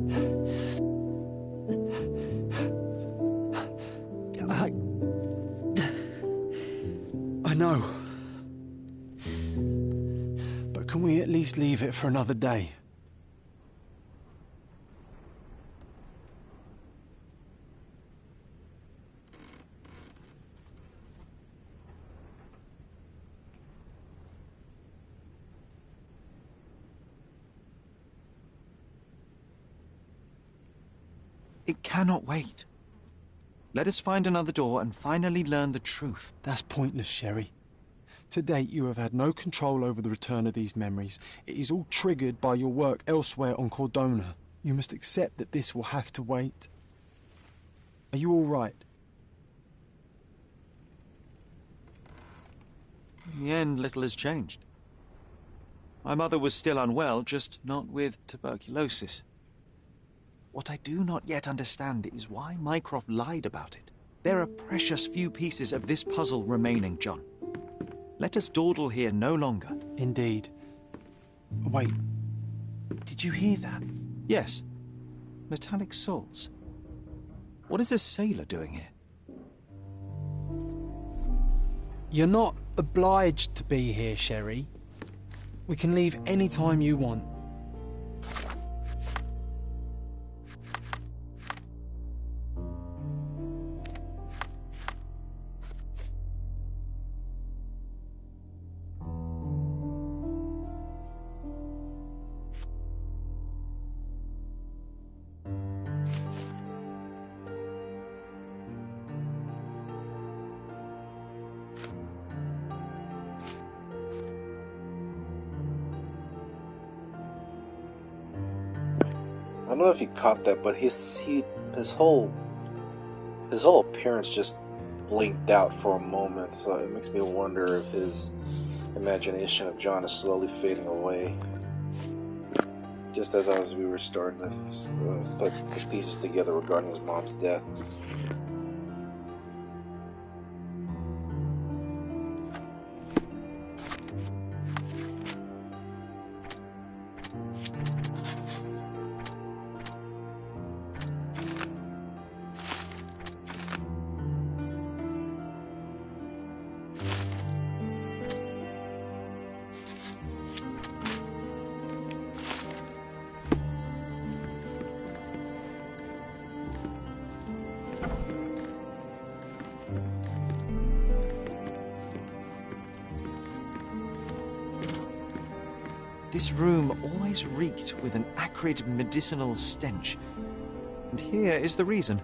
I know. But can we at least leave it for another day? It cannot wait. Let us find another door and finally learn the truth. That's pointless, Sherry. To date, you have had no control over the return of these memories. It is all triggered by your work elsewhere on Cordona. You must accept that this will have to wait. Are you all right? In the end, little has changed. My mother was still unwell, just not with tuberculosis. What I do not yet understand is why Mycroft lied about it. There are precious few pieces of this puzzle remaining, John. Let us dawdle here no longer. Indeed. Wait, did you hear that? Yes. Metallic soles. What is this sailor doing here? You're not obliged to be here, Sherry. We can leave any time you want. I don't know if you caught that, but his whole appearance just blinked out for a moment, so it makes me wonder if his imagination of John is slowly fading away. Just as we were starting to put pieces together regarding his mom's death. This room always reeked with an acrid medicinal stench. And here is the reason.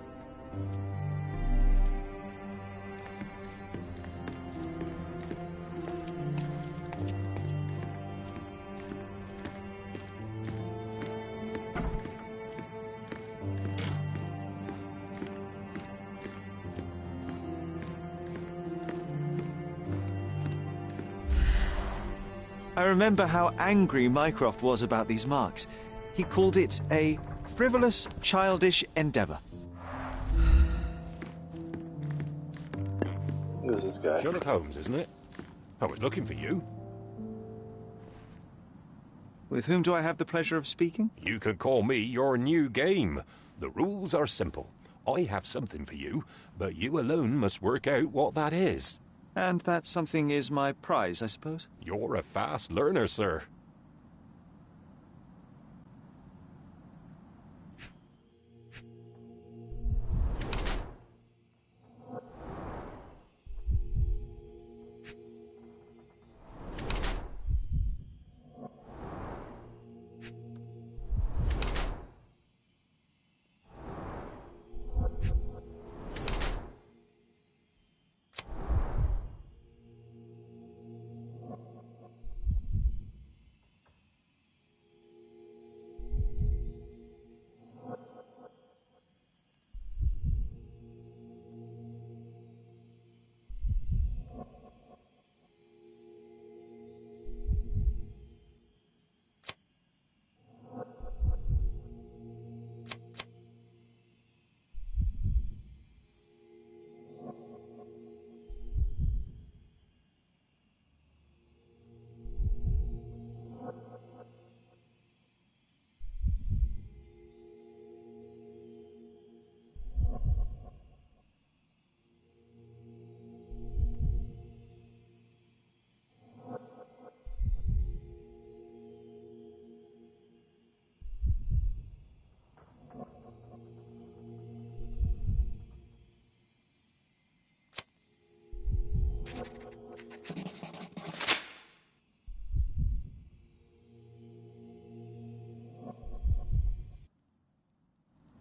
I remember how angry Mycroft was about these marks. He called it a frivolous, childish endeavour. Who's this guy? Sherlock Holmes, isn't it? I was looking for you. With whom do I have the pleasure of speaking? You can call me your new game. The rules are simple. I have something for you, but you alone must work out what that is. And that something is my prize, I suppose? You're a fast learner, sir.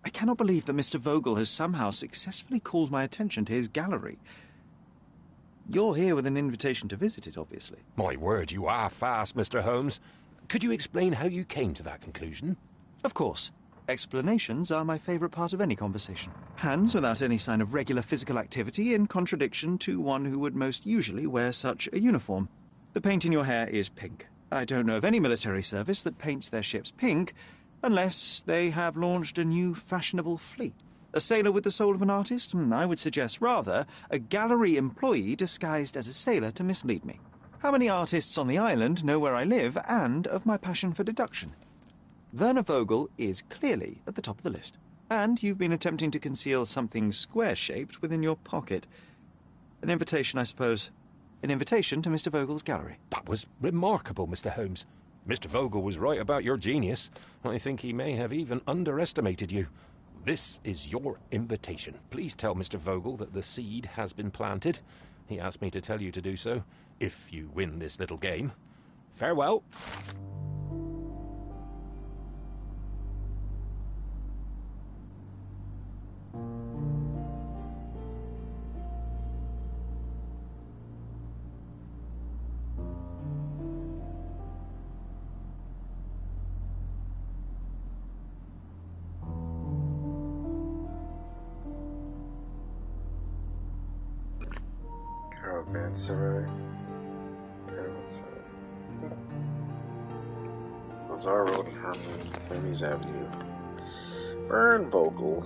I cannot believe that Mr. Vogel has somehow successfully called my attention to his gallery. You're here with an invitation to visit it, obviously. My word, you are fast, Mr. Holmes. Could you explain how you came to that conclusion? Of course. Explanations are my favourite part of any conversation. Hands without any sign of regular physical activity, in contradiction to one who would most usually wear such a uniform. The paint in your hair is pink. I don't know of any military service that paints their ships pink, unless they have launched a new fashionable fleet. A sailor with the soul of an artist? I would suggest rather a gallery employee disguised as a sailor to mislead me. How many artists on the island know where I live and of my passion for deduction? Werner Vogel is clearly at the top of the list. And you've been attempting to conceal something square-shaped within your pocket. An invitation, I suppose. An invitation to Mr. Vogel's gallery. That was remarkable, Mr. Holmes. Mr. Vogel was right about your genius. I think he may have even underestimated you. This is your invitation. Please tell Mr. Vogel that the seed has been planted. He asked me to tell you to do so, if you win this little game. Farewell. Caravanserai. Lazar Road, Herman, Hermes Avenue. Vern Vogel.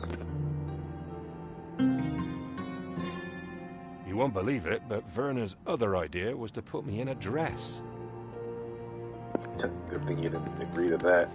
You won't believe it, but Werner's other idea was to put me in a dress. Good thing you didn't agree to that.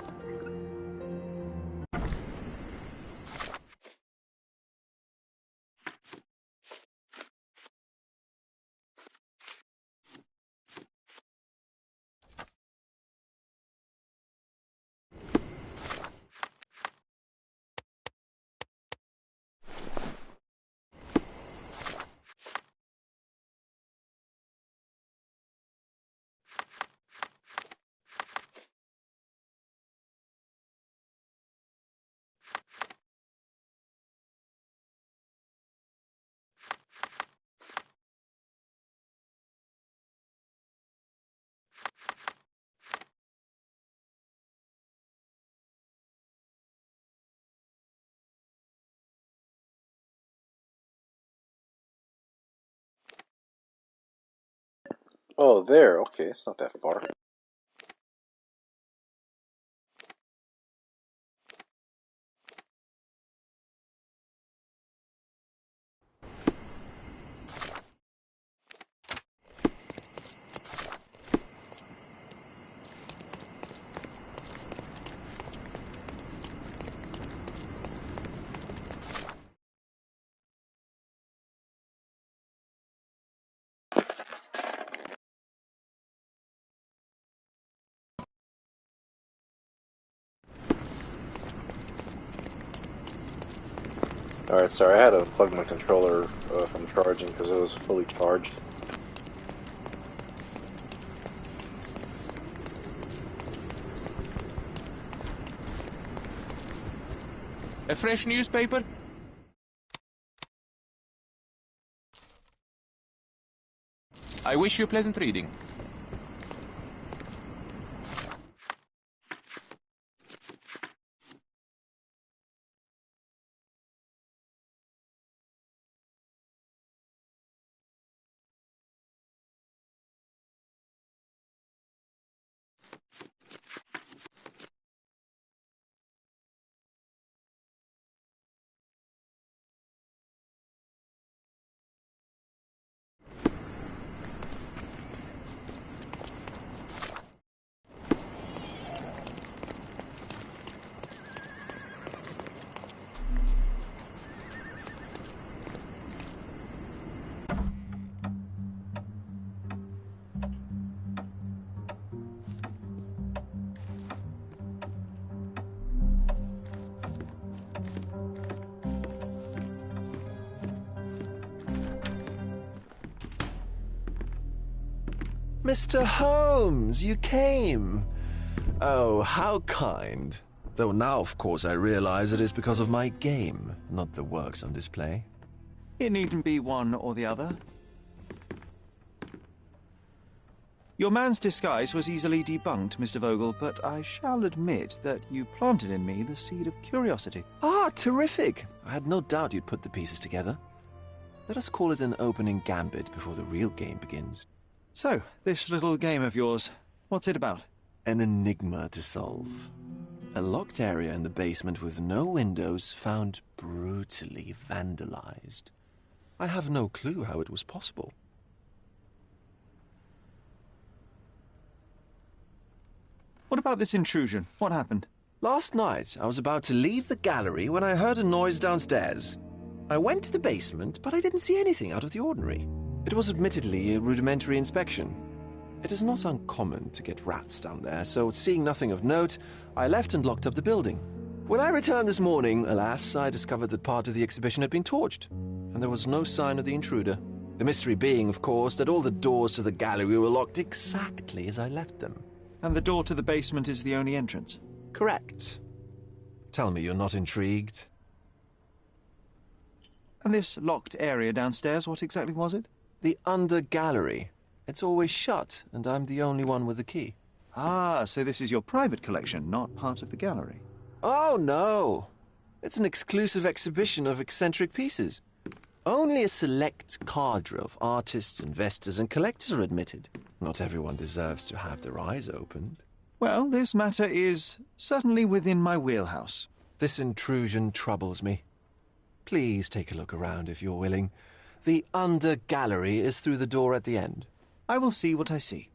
Oh, there. Okay, it's not that far. Alright, sorry, I had to plug my controller from charging because it was fully charged. A fresh newspaper? I wish you pleasant reading. Mr. Holmes, you came. Oh, how kind. Though now, of course, I realize it is because of my game, not the works on display. It needn't be one or the other. Your man's disguise was easily debunked, Mr. Vogel, but I shall admit that you planted in me the seed of curiosity. Ah, terrific! I had no doubt you'd put the pieces together. Let us call it an opening gambit before the real game begins. So, this little game of yours, what's it about? An enigma to solve. A locked area in the basement with no windows found brutally vandalized. I have no clue how it was possible. What about this intrusion? What happened? Last night, I was about to leave the gallery when I heard a noise downstairs. I went to the basement, but I didn't see anything out of the ordinary. It was admittedly a rudimentary inspection. It is not uncommon to get rats down there, so seeing nothing of note, I left and locked up the building. When I returned this morning, alas, I discovered that part of the exhibition had been torched, and there was no sign of the intruder. The mystery being, of course, that all the doors to the gallery were locked exactly as I left them. And the door to the basement is the only entrance? Correct. Tell me you're not intrigued. And this locked area downstairs, what exactly was it? The under gallery. It's always shut, and I'm the only one with the key. Ah, so this is your private collection, not part of the gallery. Oh, no. It's an exclusive exhibition of eccentric pieces. Only a select cadre of artists, investors, and collectors are admitted. Not everyone deserves to have their eyes opened. Well, this matter is certainly within my wheelhouse. This intrusion troubles me. Please take a look around if you're willing. The under gallery is through the door at the end. I will see what I see.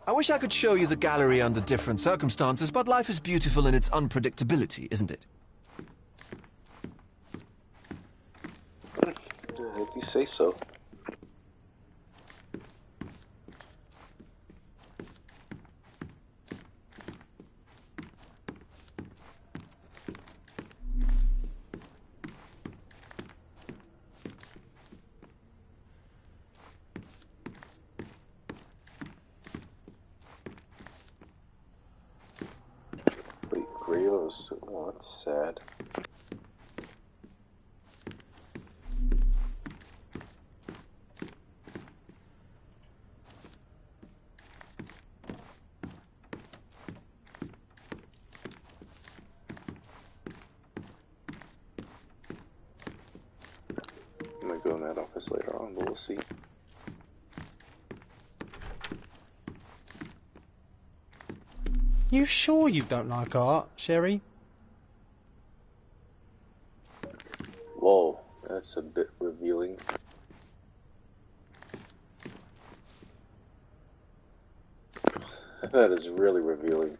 I wish I could show you the gallery under different circumstances, but life is beautiful in its unpredictability, isn't it? If you say so. Wait, Graves? Oh, that's sad. I'm gonna go in that office later on, but we'll see. You sure you don't like art, Sherry? Whoa, that's a bit revealing. That is really revealing.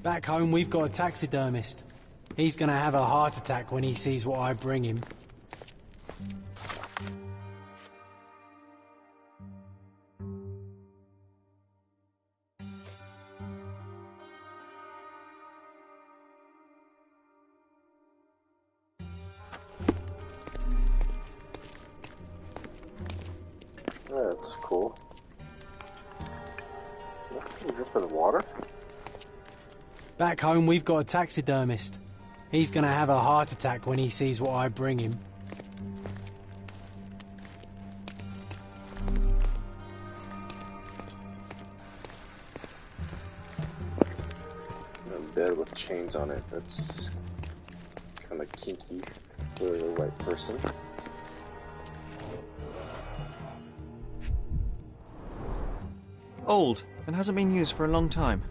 Back home, we've got a taxidermist. He's gonna have a heart attack when he sees what I bring him. That's cool. Dripping water? Back home, we've got a taxidermist. He's gonna have a heart attack when he sees what I bring him. A bed with chains on it. That's kind of kinky for the right person. Old, and hasn't been used for a long time.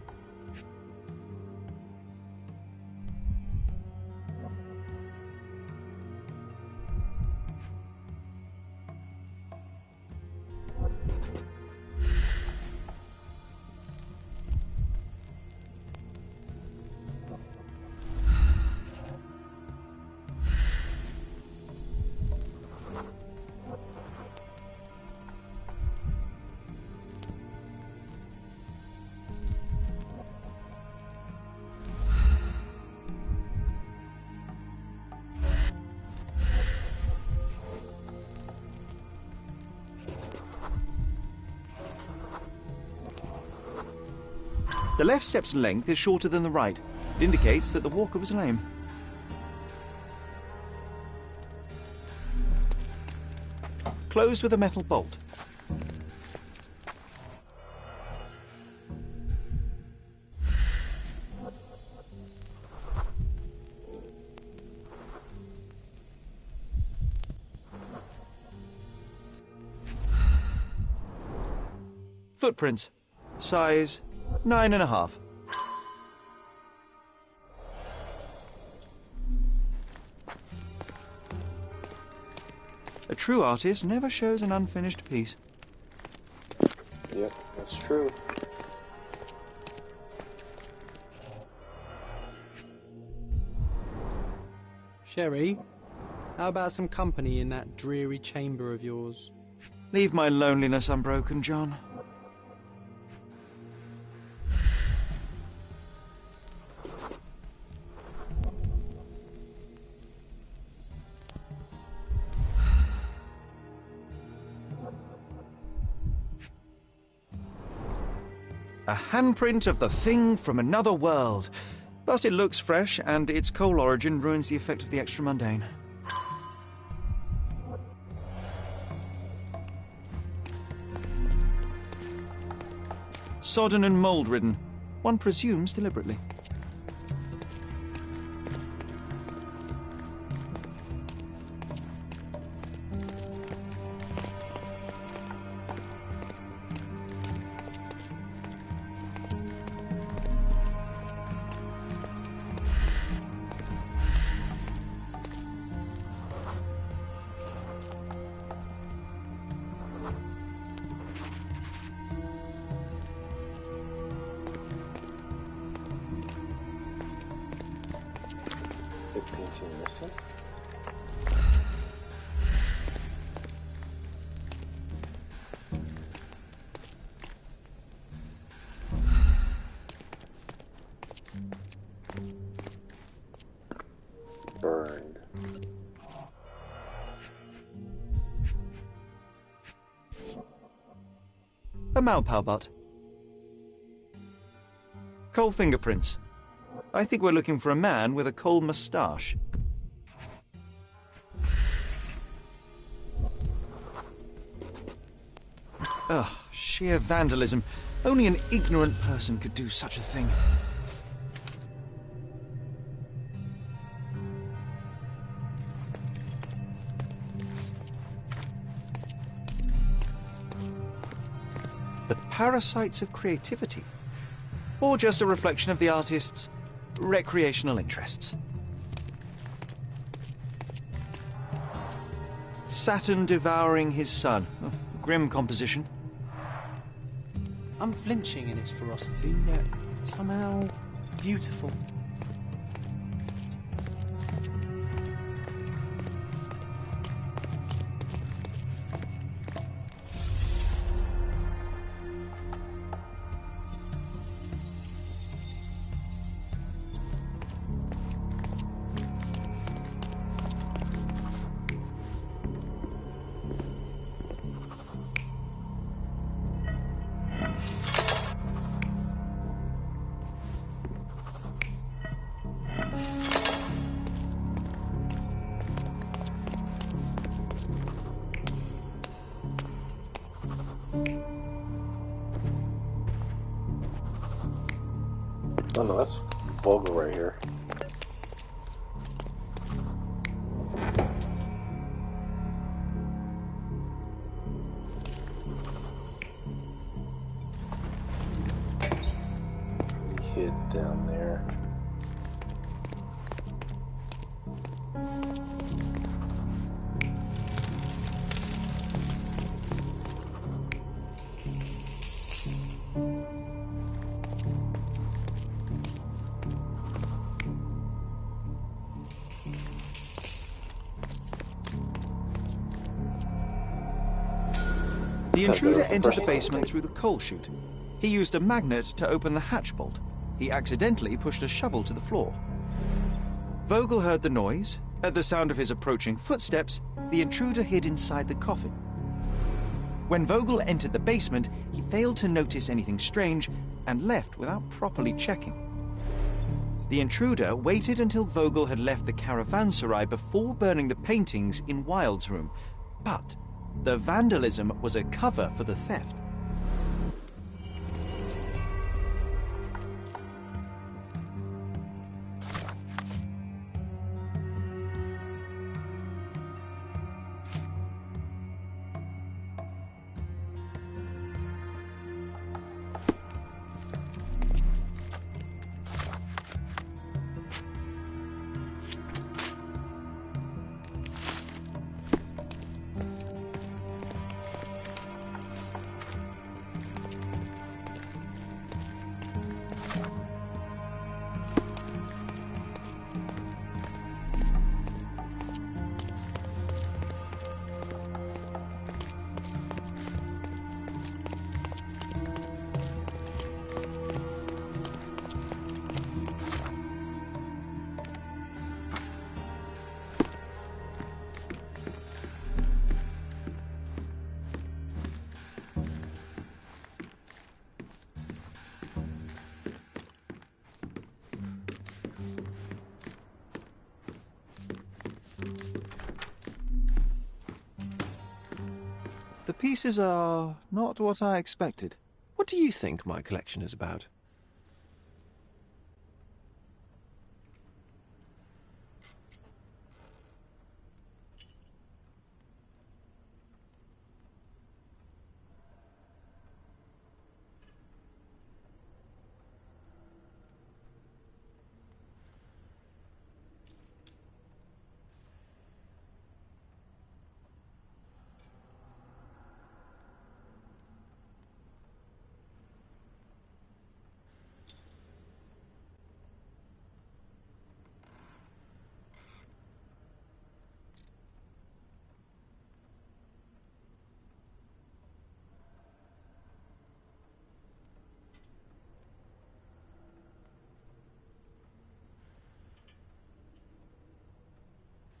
The left step's length is shorter than the right. It indicates that the walker was lame. Closed with a metal bolt. Footprints. Size 9.5. A true artist never shows an unfinished piece. Yep, that's true. Sherry, how about some company in that dreary chamber of yours? Leave my loneliness unbroken, John. A handprint of the thing from another world. But it looks fresh, and its coal origin ruins the effect of the extra mundane. Sodden and mould-ridden. One presumes deliberately. Painting missing. Burned. A Malpow butt. Coal fingerprints. I think we're looking for a man with a coal moustache. Ugh, sheer vandalism. Only an ignorant person could do such a thing. The parasites of creativity. Or just a reflection of the artist's recreational interests. Saturn devouring his sun. Oh, grim composition. Unflinching in its ferocity, yet somehow beautiful. Oh no, that's Vogel right here. Hid down there. The intruder entered the basement through the coal chute. He used a magnet to open the hatch bolt. He accidentally pushed a shovel to the floor. Vogel heard the noise. At the sound of his approaching footsteps, the intruder hid inside the coffin. When Vogel entered the basement, he failed to notice anything strange and left without properly checking. The intruder waited until Vogel had left the caravanserai before burning the paintings in Wilde's room, but the vandalism was a cover for the theft. The pieces are not what I expected. What do you think my collection is about?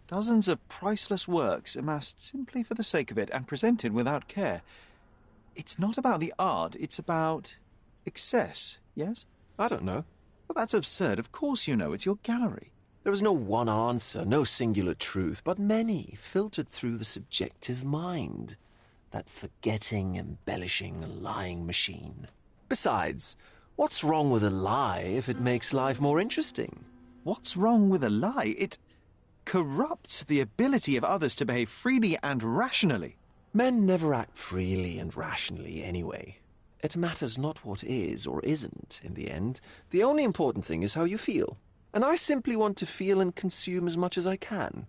Dozens of priceless works amassed simply for the sake of it and presented without care. It's not about the art, it's about excess, yes? I don't know. Well, that's absurd. Of course you know. It's your gallery. There is no one answer, no singular truth, but many filtered through the subjective mind. That forgetting, embellishing, lying machine. Besides, what's wrong with a lie if it makes life more interesting? What's wrong with a lie? It corrupts the ability of others to behave freely and rationally. Men never act freely and rationally anyway. It matters not what is or isn't in the end. The only important thing is how you feel. And I simply want to feel and consume as much as I can.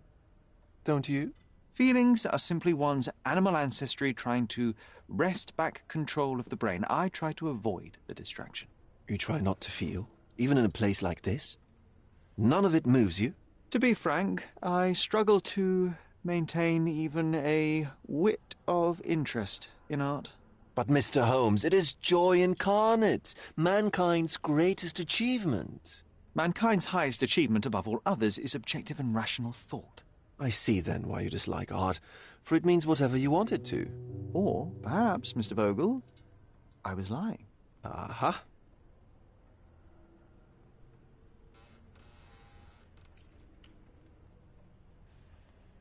Don't you? Feelings are simply one's animal ancestry trying to wrest back control of the brain. I try to avoid the distraction. You try not to feel? even in a place like this? None of it moves you? To be frank, I struggle to maintain even a whit of interest in art. But, Mr. Holmes, it is joy incarnate, mankind's greatest achievement. Mankind's highest achievement above all others is objective and rational thought. I see then why you dislike art, for it means whatever you want it to. Or, perhaps, Mr. Vogel, I was lying. Aha.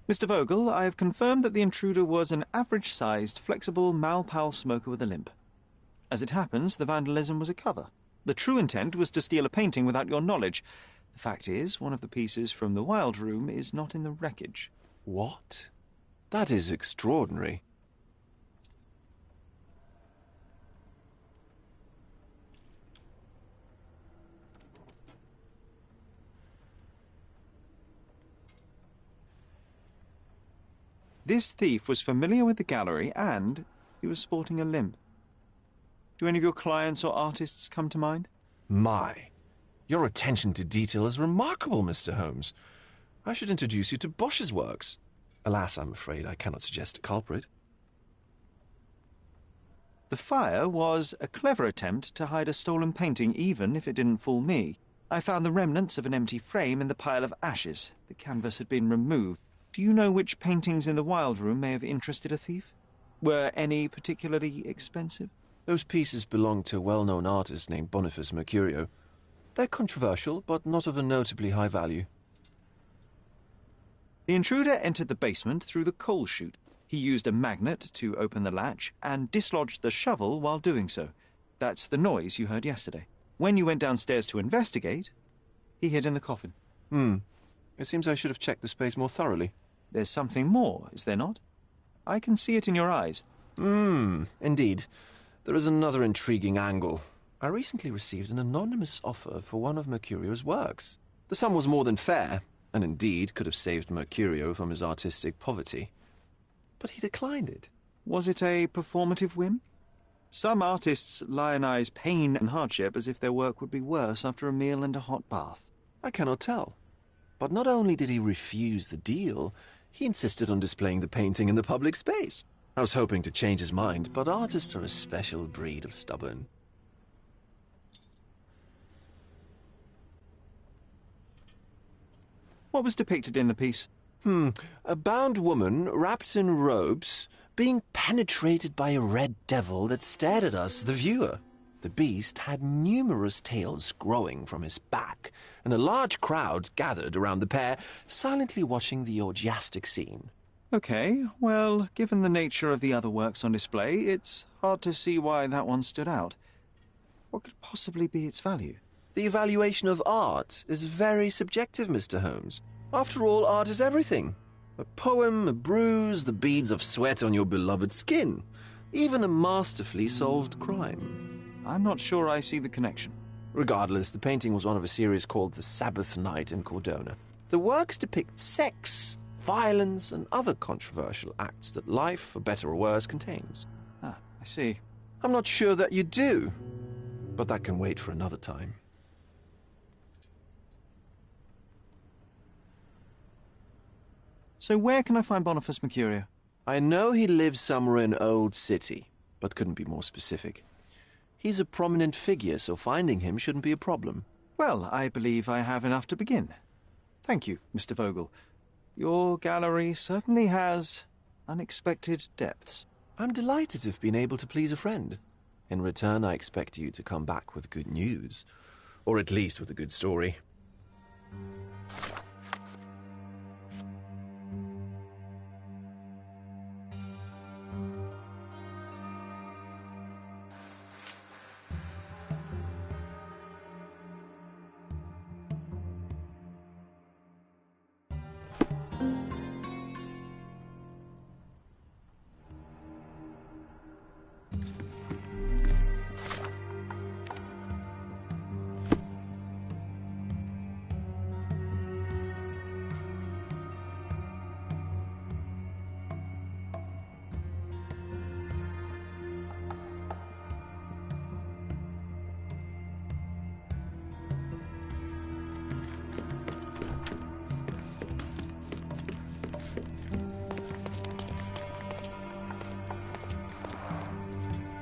Mr. Vogel, I have confirmed that the intruder was an average-sized, flexible, malpal smoker with a limp. As it happens, the vandalism was a cover. The true intent was to steal a painting without your knowledge. The fact is, one of the pieces from the Wild Room is not in the wreckage. What? That is extraordinary. This thief was familiar with the gallery and he was sporting a limp. Do any of your clients or artists come to mind? My, your attention to detail is remarkable, Mr. Holmes. I should introduce you to Bosch's works. Alas, I'm afraid I cannot suggest a culprit. The fire was a clever attempt to hide a stolen painting, even if it didn't fool me. I found the remnants of an empty frame in the pile of ashes. The canvas had been removed. Do you know which paintings in the Wild Room may have interested a thief? Were any particularly expensive? Those pieces belong to a well-known artist named Boniface Mercurio. They're controversial, but not of a notably high value. The intruder entered the basement through the coal chute. He used a magnet to open the latch and dislodged the shovel while doing so. That's the noise you heard yesterday. When you went downstairs to investigate, he hid in the coffin. It seems I should have checked the space more thoroughly. There's something more, is there not? I can see it in your eyes. Indeed. There is another intriguing angle. I recently received an anonymous offer for one of Mercurio's works. The sum was more than fair, and indeed could have saved Mercurio from his artistic poverty. But he declined it. Was it a performative whim? Some artists lionize pain and hardship as if their work would be worse after a meal and a hot bath. I cannot tell. But not only did he refuse the deal, he insisted on displaying the painting in the public space. I was hoping to change his mind, but artists are a special breed of stubborn. What was depicted in the piece? A bound woman, wrapped in robes, being penetrated by a red devil that stared at us, the viewer. The beast had numerous tails growing from his back, and a large crowd gathered around the pair, silently watching the orgiastic scene. Okay, well, given the nature of the other works on display, it's hard to see why that one stood out. What could possibly be its value? The evaluation of art is very subjective, Mr. Holmes. After all, art is everything. A poem, a bruise, the beads of sweat on your beloved skin. Even a masterfully solved crime. I'm not sure I see the connection. Regardless, the painting was one of a series called The Sabbath Night in Cordona. The works depict sex, violence, and other controversial acts that life, for better or worse, contains. I see. I'm not sure that you do, but that can wait for another time. So where can I find Boniface Mercurio? I know he lives somewhere in Old City, but couldn't be more specific. He's a prominent figure, so finding him shouldn't be a problem. Well, I believe I have enough to begin. Thank you, Mr. Vogel. Your gallery certainly has unexpected depths. I'm delighted to have been able to please a friend. In return, I expect you to come back with good news. Or at least with a good story.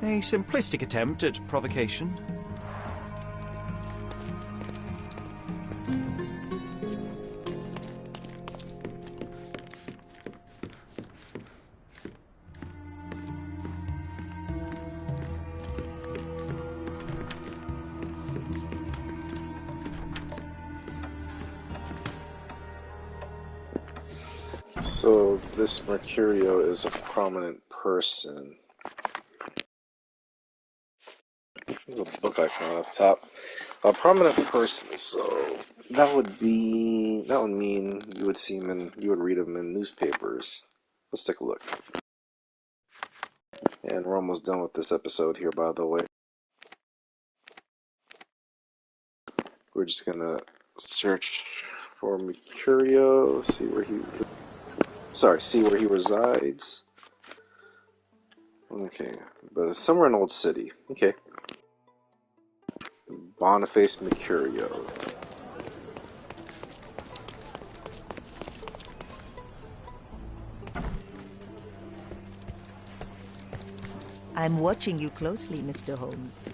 A simplistic attempt at provocation. So this Mercurio is a prominent person. There's a book icon up top. A prominent person, so that would mean you would see him you would read him in newspapers. Let's take a look. And we're almost done with this episode here, by the way. We're just gonna search for Mercurio, see where he resides. Okay, but it's somewhere in Old City. Okay. Boniface Mercurio. I'm watching you closely, Mr. Holmes.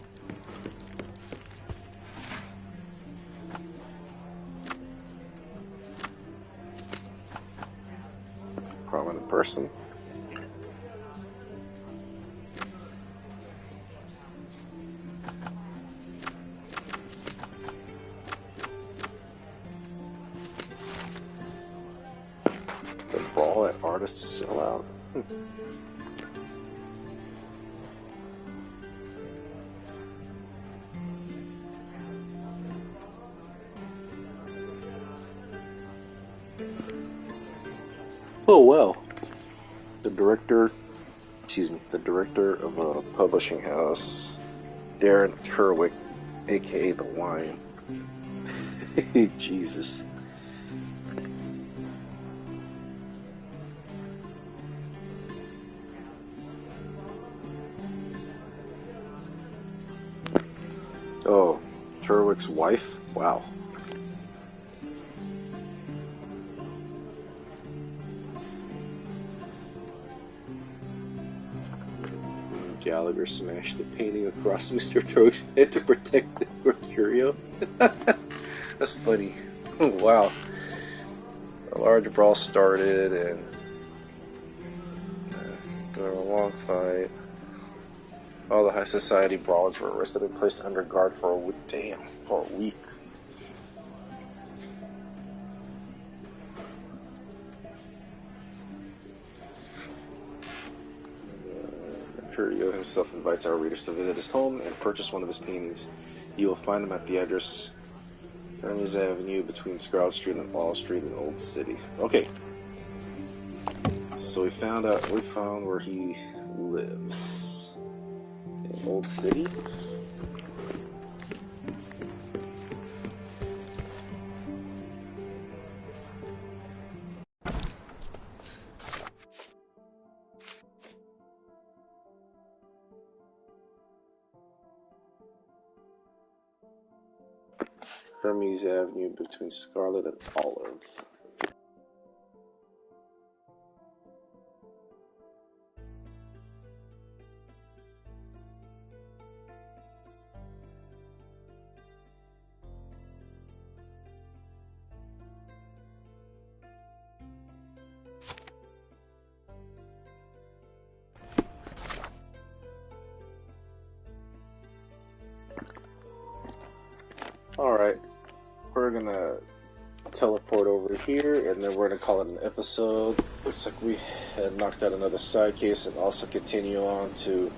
Prominent person. The brawl that artists sell out. Oh well. The director of a publishing house, Darren Kerwick, aka The Lion. Jesus. Oh, Kerwick's wife? Wow. Gallagher smashed the painting across Mr. Kerwick's head to protect the Mercurio. That's funny. Wow. A large brawl started and during a long fight, all the high society brawlers were arrested and placed under guard for a week. Damn, for a week. Mercurio himself invites our readers to visit his home and purchase one of his paintings. You will find him at the address Hermes Avenue between Scarlet Street and Wall Street in Old City. Okay. So we found where he lives. In Old City? Hermes Avenue between Scarlet and Olive. Alright, we're gonna teleport over here and then we're gonna call it an episode. Looks like we had knocked out another side case and also continue on to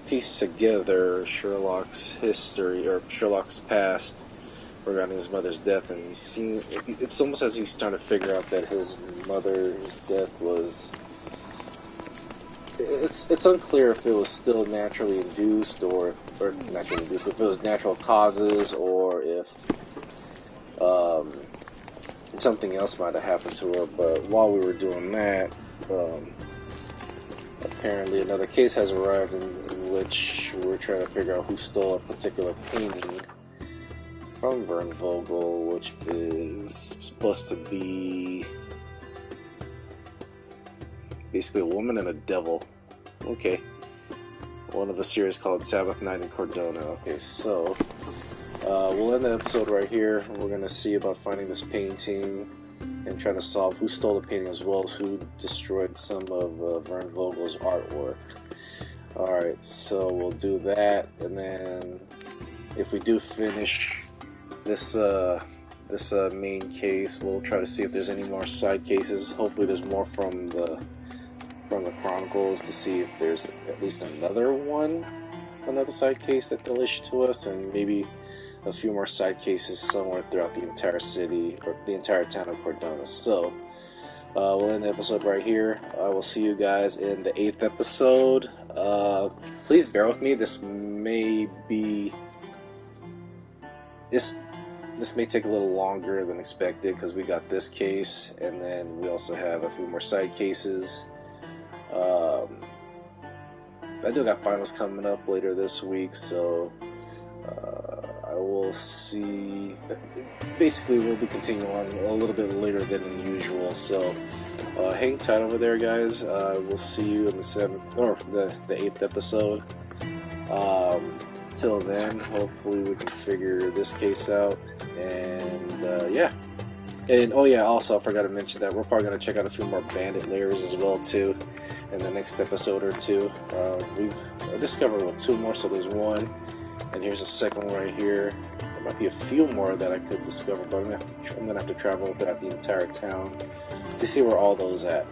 piece together Sherlock's history, or Sherlock's past regarding his mother's death, and it's almost as he's trying to figure out that his mother's death was... It's unclear if it was still naturally induced or naturally induced, if it was natural causes or if something else might have happened to her. But while we were doing that, apparently another case has arrived in which we're trying to figure out who stole a particular painting from Vern Vogel, which is supposed to be basically a woman and a devil. Okay. one of the series called Sabbath Night in Cordona. Okay, so we'll end the episode right here. We're gonna see about finding this painting and trying to solve who stole the painting as well as who destroyed some of Vern Vogel's artwork. Alright, so we'll do that, and then if we do finish this main case, we'll try to see if there's any more side cases. Hopefully there's more from the Chronicles to see if there's at least another side case that they'll issue to us, and maybe a few more side cases somewhere throughout the entire city, or the entire town of Cordona. So, we'll end the episode right here. I will see you guys in the 8th episode. Please bear with me. This may take a little longer than expected because we got this case, and then we also have a few more side cases. I do got finals coming up later this week, so I will see. Basically, we'll be continuing on a little bit later than usual, so hang tight over there, guys. We'll see you in the 7th or the 8th episode. Till then, hopefully we can figure this case out, and yeah. And oh yeah, also I forgot to mention that we're probably going to check out a few more bandit layers as well too in the next episode or two. We've discovered 2 more, so there's 1, and here's a second one right here. There might be a few more that I could discover, but I'm gonna have to travel throughout the entire town to see where all those at.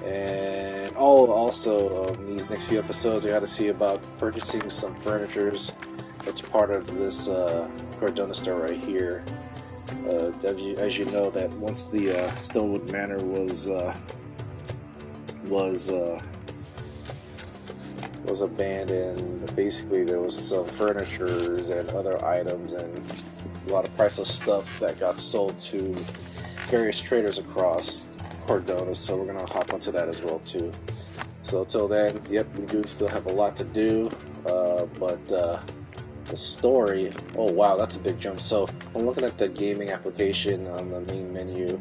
And also these next few episodes, I got to see about purchasing some furnitures. That's part of this Cordona store right here. As you know, that once the Stonewood Manor was abandoned, basically there was some furnitures and other items and a lot of priceless stuff that got sold to various traders across Cordona, so we're gonna hop onto that as well too. So till then, yep, we do still have a lot to do, but the story, oh wow, that's a big jump. So I'm looking at the gaming application on the main menu,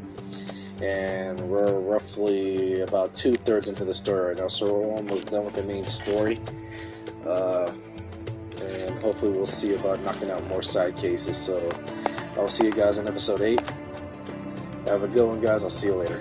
and we're roughly about 2/3 into the story right now, so we're almost done with the main story, and hopefully we'll see about knocking out more side cases. So I'll see you guys in episode 8. Have a good one, guys. I'll see you later.